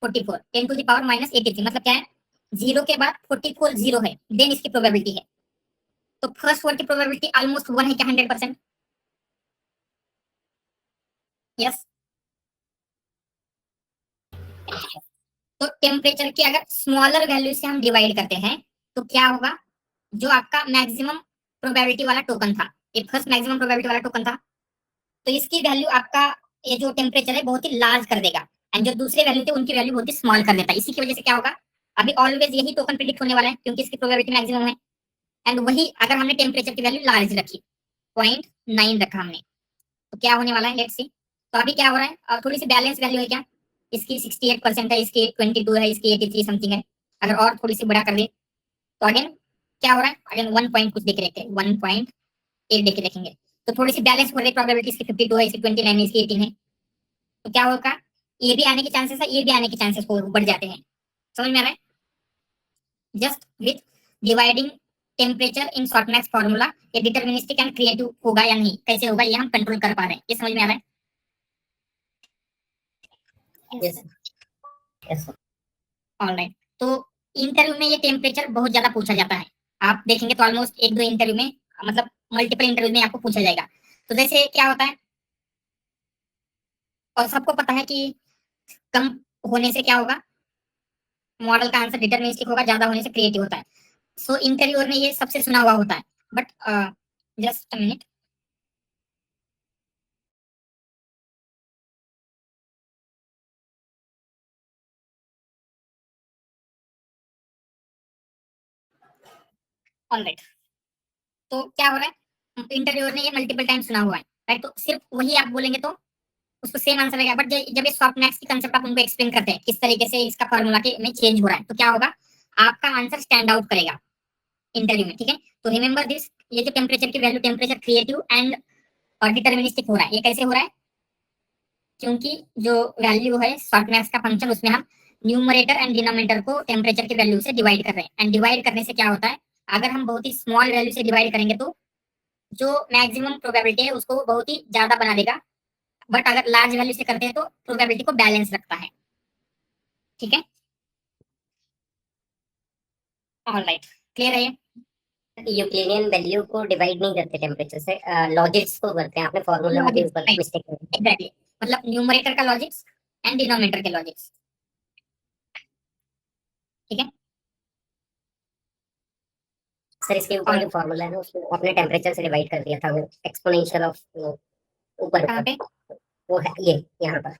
A: 44, 10 to the power minus 83, मतलब क्या है? जीरो के बाद 44 जीरो है, देन इसकी प्रोबेबिलिटी है। तो फर्स्ट वर्ड की प्रोबेबिलिटी ऑलमोस्ट 1 है क्या? 100%। यस। तो टेम्परेचर की अगर स्मॉलर वैल्यू से हम डिवाइड करते हैं तो क्या होगा? जो आपका मैक्सिमम प्रोबेबिलिटी वाला टोकन था, ये फर्स्ट मैक्सिमम प्रोबेबिलिटी वाला टोकन था, तो इसकी वैल्यू आपका ये जो टेम्परेचर है बहुत ही लार्ज कर देगा, एंड जो दूसरे वैल्यू थे उनकी वैल्यू बहुत ही स्मॉल कर देता है। इसी की वजह से क्या होगा? अभी ऑलवेज यही टोकन प्रिडिक्ट होने वाला है क्योंकि इसकी प्रोबेबिलिटी मैक्सिमम है। एंड वही अगर हमने टेम्परेचर की वैल्यू लार्ज रखी, 0.9 रखा हमने, तो क्या होने वाला है? Let's see. तो अभी क्या हो रहा है? थोड़ी सी बैलेंस वैल्यू है क्या? इसकी 68% है, इसकी 22 है, इसकी 83 समथिंग है। अगर और थोड़ी सी बड़ा कर दे तो अगेन क्या हो रहा है? अगेन 1 पॉइंट कुछ देख रहे थे, 1.8 देख के देखेंगे तो थोड़ी सी बैलेंस हो रही है। प्रोबेबिलिटी इसकी 52 है, इसकी 29 है, इसकी 18 है। तो क्या होगा? ये भी आने के चांसेस है, ये भी आने के चांसेस बढ़ जाते हैं। समझ में आ रहा है? Just with dividing temperature in softmax formula ये डिटरमिनिस्टिक एंड क्रिएटिव होगा या नहीं, कैसे होगा, ये हम कंट्रोल कर पा रहे हैं। ये समझ में आ रहा है?
C: Yes, yes, sir.
A: ऑलराइट। तो इंटरव्यू में ये टेम्परेचर बहुत ज्यादा पूछा जाता है। आप देखेंगे तो ऑलमोस्ट एक दो इंटरव्यू में, मतलब मल्टीपल इंटरव्यू में आपको पूछा जाएगा। तो जैसे क्या होता है, और सबको पता है कि कम होने से क्या होगा? मॉडल का आंसर डिटरमिनिस्टिक होगा, ज्यादा होने से क्रिएटिव होता है। सो इंटरव्यूअर में ये सबसे सुना हुआ होता है। But just a minute, alright. तो क्या हो रहा है? इंटरव्यूअर ने ये मल्टीपल टाइम सुना हुआ है, राइट? तो सिर्फ वही आप बोलेंगे तो उसको सेम आंसर आएगा। बट जब ये सॉफ्ट मैक्स की कंसेप्ट आप उनको एक्सप्लेन करते हैं किस तरीके से इसका फॉर्मूला के में चेंज हो रहा है, तो क्या होगा? आपका आंसर स्टैंड आउट करेगा इंटरव्यू में। ठीक है, तो रिमेंबर दिस, ये जो टेम्परेचर की वैल्यू, टेम्परेचर क्रिएटिव एंड और डिटरमिनिस्टिक हो रहा है। ये कैसे हो रहा है? क्योंकि जो वैल्यू है सॉफ्ट मैक्स का फंक्शन, उसमें हम न्यूमरेटर एंड डिनोमिनेटर को टेम्परेचर की वैल्यू से डिवाइड कर रहे हैं। एंड डिवाइड करने से क्या होता है? अगर हम बहुत ही स्मॉल वैल्यू से डिवाइड करेंगे तो जो मैक्सिमम प्रोबेबिलिटी है उसको वो बहुत ही ज्यादा बना देगा। बट अगर लार्ज वैल्यू से करते हैं तो प्रोबेबिलिटी को बैलेंस रखता है। ठीक है, ऑलराइट, क्लियर है ये?
C: यूक्लिडियन वैल्यू को डिवाइड नहीं करते टेम्परेचर से, लॉजिक्स को करते हैं। आपने फॉर्मूला के ऊपर
A: Right.
C: मिस्टेक की।
A: एग्जैक्टली, मतलब न्यूमरेटर का लॉजिक्स एंड डिनोमिनेटर के लॉजिक्स। ठीक है,
C: सर इसके ऊपर
A: और
C: जो फॉर्मूला है ना, उसको अपने टेम्परेचर से डिवाइड कर दिया था, वो एक्सपोनेंशियल ऑफ ऊपर
A: कहाँ
C: ऊपर,
A: पे?
C: वो है ये यहाँ पर,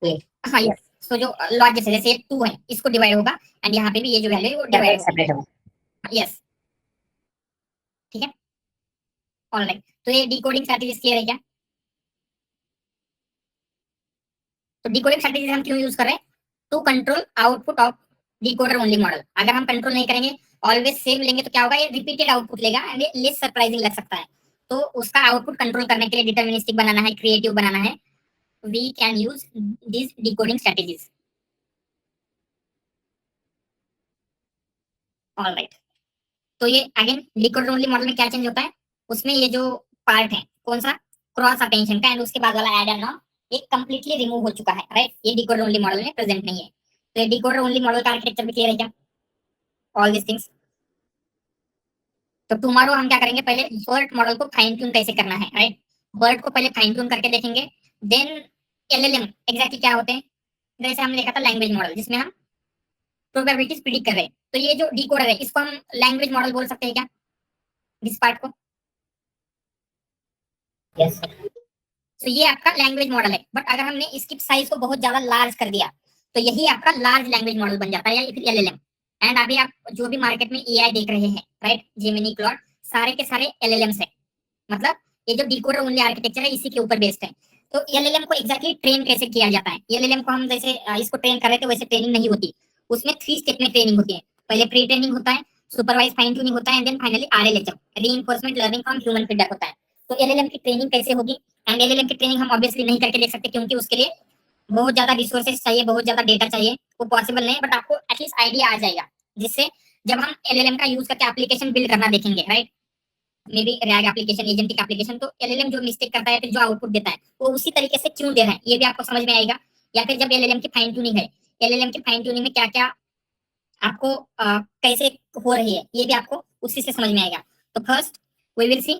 C: ये
A: हाँ, यस। सो जो लॉजिक्स है, जैसे 2 है, इसको डिवाइड होगा, एंड यहाँ पे भी ये जो वैल्यू है वो डिवाइड
C: सेपरेट
A: होगी।
C: सेपरेट होगा।
A: यस, ठीक है, ऑलराइट। तो ये डिकोडिंग स्ट्रैटेजीज क्लियर है क्या? तो डिकोडिंग स्ट्रैटेजीज हम क्यों यूज कर रहे हैं? To control output of decoder only model. अगर हम कंट्रोल नहीं करेंगे, ऑलवेज सेम लेंगे, तो क्या होगा? ये रिपीटेड आउटपुट लेगा एंड ये लेस सरप्राइजिंग लग सकता है। तो उसका आउटपुट कंट्रोल करने के लिए, डिटरमिनिस्टिक बनाना है, क्रिएटिव बनाना है, we can use this decoding strategies. Alright. तो ये अगेन डिकोडर ओनली मॉडल में क्या चेंज होता है? उसमें ये जो पार्ट है, कौन सा? क्रॉस अटेंशन का, एंड उसके बाद वाला ऐड एंड नॉन, ये कंप्लीटली रिमूव हो चुका है, राइट? ये डिकोडर ओनली मॉडल में प्रेजेंट नहीं है। तो ये डिकोडर ओनली मॉडल का आर्किटेक्चर भी क्लियर है क्या? All this things. तो टुमारो हम क्या करेंगे? पहले वर्ड मॉडल को फाइन ट्यून कैसे करना है, राइट? वर्ड को पहले फाइन ट्यून करके देखेंगे, देन एलएलएम एग्जैक्टली क्या होते हैं। जैसे हमने देखा था लैंग्वेज मॉडल, जिसमें हम प्रोबेबिलिटीज प्रिडिक्ट कर रहे हैं। तो ये जो डिकोडर है, इसको हम लैंग्वेज मॉडल बोल सकते हैं क्या, इस पार्ट को?
C: यस
A: तो ये आपका लैंग्वेज मॉडल है। बट अगर हमने इसकी साइज को बहुत ज्यादा लार्ज कर दिया तो यही आपका लार्ज लैंग्वेज मॉडल बन जाता है, या फिर एलएलएम। एंड अभी आप जो भी मार्केट में एआई देख रहे हैं, राइट, जेमिनी, क्लॉड, सारे के सारे एलएलएम्स है। मतलब ये जो डिकोडर ओनली आर्किटेक्चर है इसी के ऊपर बेस्ड है। तो एलएलएम को एग्जैक्टली ट्रेन कैसे किया जाता है, एलएलएम को हम जैसे इसको ट्रेन कर रहे थे वैसे ट्रेनिंग नहीं होती, उसमें 3 स्टेप में ट्रेनिंग होती है। पहले प्री ट्रेनिंग होता है, सुपरवाइज फाइन ट्यूनिंग होता है, and then finally RLHF, reinforcement learning from human feedback होता है। तो एलएलएम की ट्रेनिंग कैसे होगी, एंड एलएलएम की ट्रेनिंग हम ऑब्वियसली नहीं करके देख सकते क्योंकि उसके लिए बहुत ज्यादा रिसोर्सेज चाहिए, बहुत ज्यादा डेटा चाहिए, वो पॉसिबल नहीं है। बट आपको एटलीस्ट आइडिया आ जाएगा, जिससे जब हम एलएलएम का यूज करके एप्लीकेशन बिल्ड करना देखेंगे, right, may be rag application, agentic application, तो एलएलएम जो मिस्टेक करता है, फिर जो आउटपुट देता है वो उसी तरीके से क्यों दे रहा है ये भी आपको समझ में आएगा। या फिर जब एलएलएम की फाइन ट्यूनिंग है, एलएलएम की फाइन ट्यूनिंग में क्या क्या आपको कैसे हो रही है ये भी आपको उसी से समझ में आएगा। तो फर्स्ट वी विल सी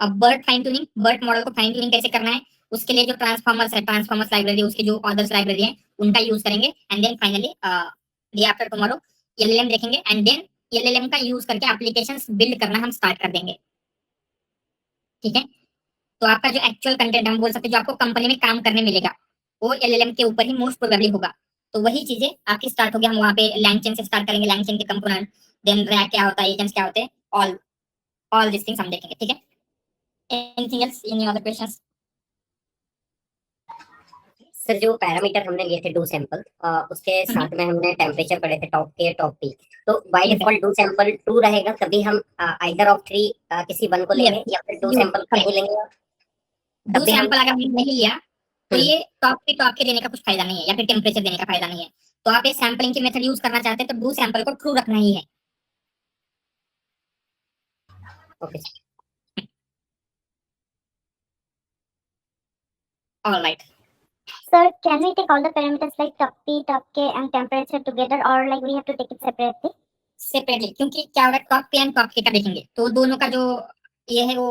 A: अब BERT fine tuning, BERT model को फाइन ट्यूनिंग कैसे करना है, उसके लिए जो ट्रांसफॉर्मर्स है, ट्रांसफॉर्मर्स लाइब्रेरी, उसके जो अदर्स लाइब्रेरी है उनका यूज करेंगे। And then finally day after tomorrow LLM देखेंगे, एंड देन एलएलएम का यूज करके एप्लीकेशंस बिल्ड करना हम स्टार्ट कर देंगे। ठीक है, तो आपका जो एक्चुअल कंटेंट हम बोल सकते हैं जो आपको कंपनी में काम करने मिलेगा वो एलएलएम के ऊपर ही मोस्ट प्रोबेबली होगा। तो वही चीजें आपकी स्टार्ट होगी, हम वहाँ पे लैंगचेन से स्टार्ट करेंगे, लैंगचेन के कंपोनेंट, देन रैक क्या होता है, एजेंट्स क्या होते हैं, ऑल दिस थिंग्स हम देखेंगे। ठीक है, anything else, any other questions?
C: Sir जो पैरामीटर हमने लिए थे 2 सैंपल, उसके साथ में हमने टेम्परेचर पढ़े थे, टॉप के टॉप पी, तो बाय डिफॉल्ट 2 सैंपल ट्रू रहेगा, तभी हम आइदर ऑफ 3 किसी वन को लेंगे, या फिर 2 सैंपल नहीं लेंगे।
A: 2 सैंपल अगर हमने नहीं लिया तो ये टॉप के देने का कुछ फायदा नहीं है, या फिर टेम्परेचर देने का फायदा नहीं है। तो आप ये सैंपलिंग की मेथड यूज करना चाहते हैं तो 2 सैंपल को ट्रू रखना ही है।
C: Okay
A: alright,
B: Sir, can we take all the parameters like top P, top K and temperature together, or like we have to take it separately?
A: Separately, क्योंकि क्या होगा टॉप पे एंड टॉप के का देखेंगे तो दोनों का जो ये है वो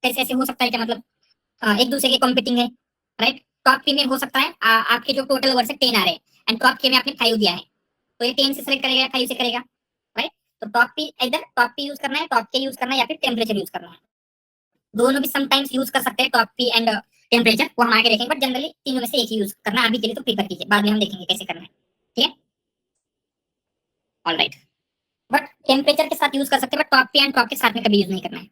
A: कैसे ऐसे हो सकता है क्या, मतलब एक दूसरे के कॉम्पिटिंग है, राइट। टॉप पी में हो सकता है आपके जो टोटल वर्ड्स है 10 आ रहे हैं एंड टॉप के में आपने 5 दिया है, तो ये 10 से सेलेक्ट करेगा या 5 से करेगा, राइट। तो टॉप पी इधर टॉप पी यूज करना है, टॉप के यूज करना है, या फिर टेम्परेचर यूज करना है। दोनों भी समटाइम्स यूज कर सकते हैं, टॉप पी एंड टेम्परेचर, वो हम आगे देखेंगे, बट जनरली तीनों में से एक ही यूज करना है अभी के लिए, तो प्रीफर कीजिए, बाद में हम देखेंगे कैसे करना है। ठीक है, ऑलराइट, बट टेम्परेचर के साथ यूज कर सकते हैं, बट टॉप पे एंड टॉप के साथ में कभी यूज नहीं करना है।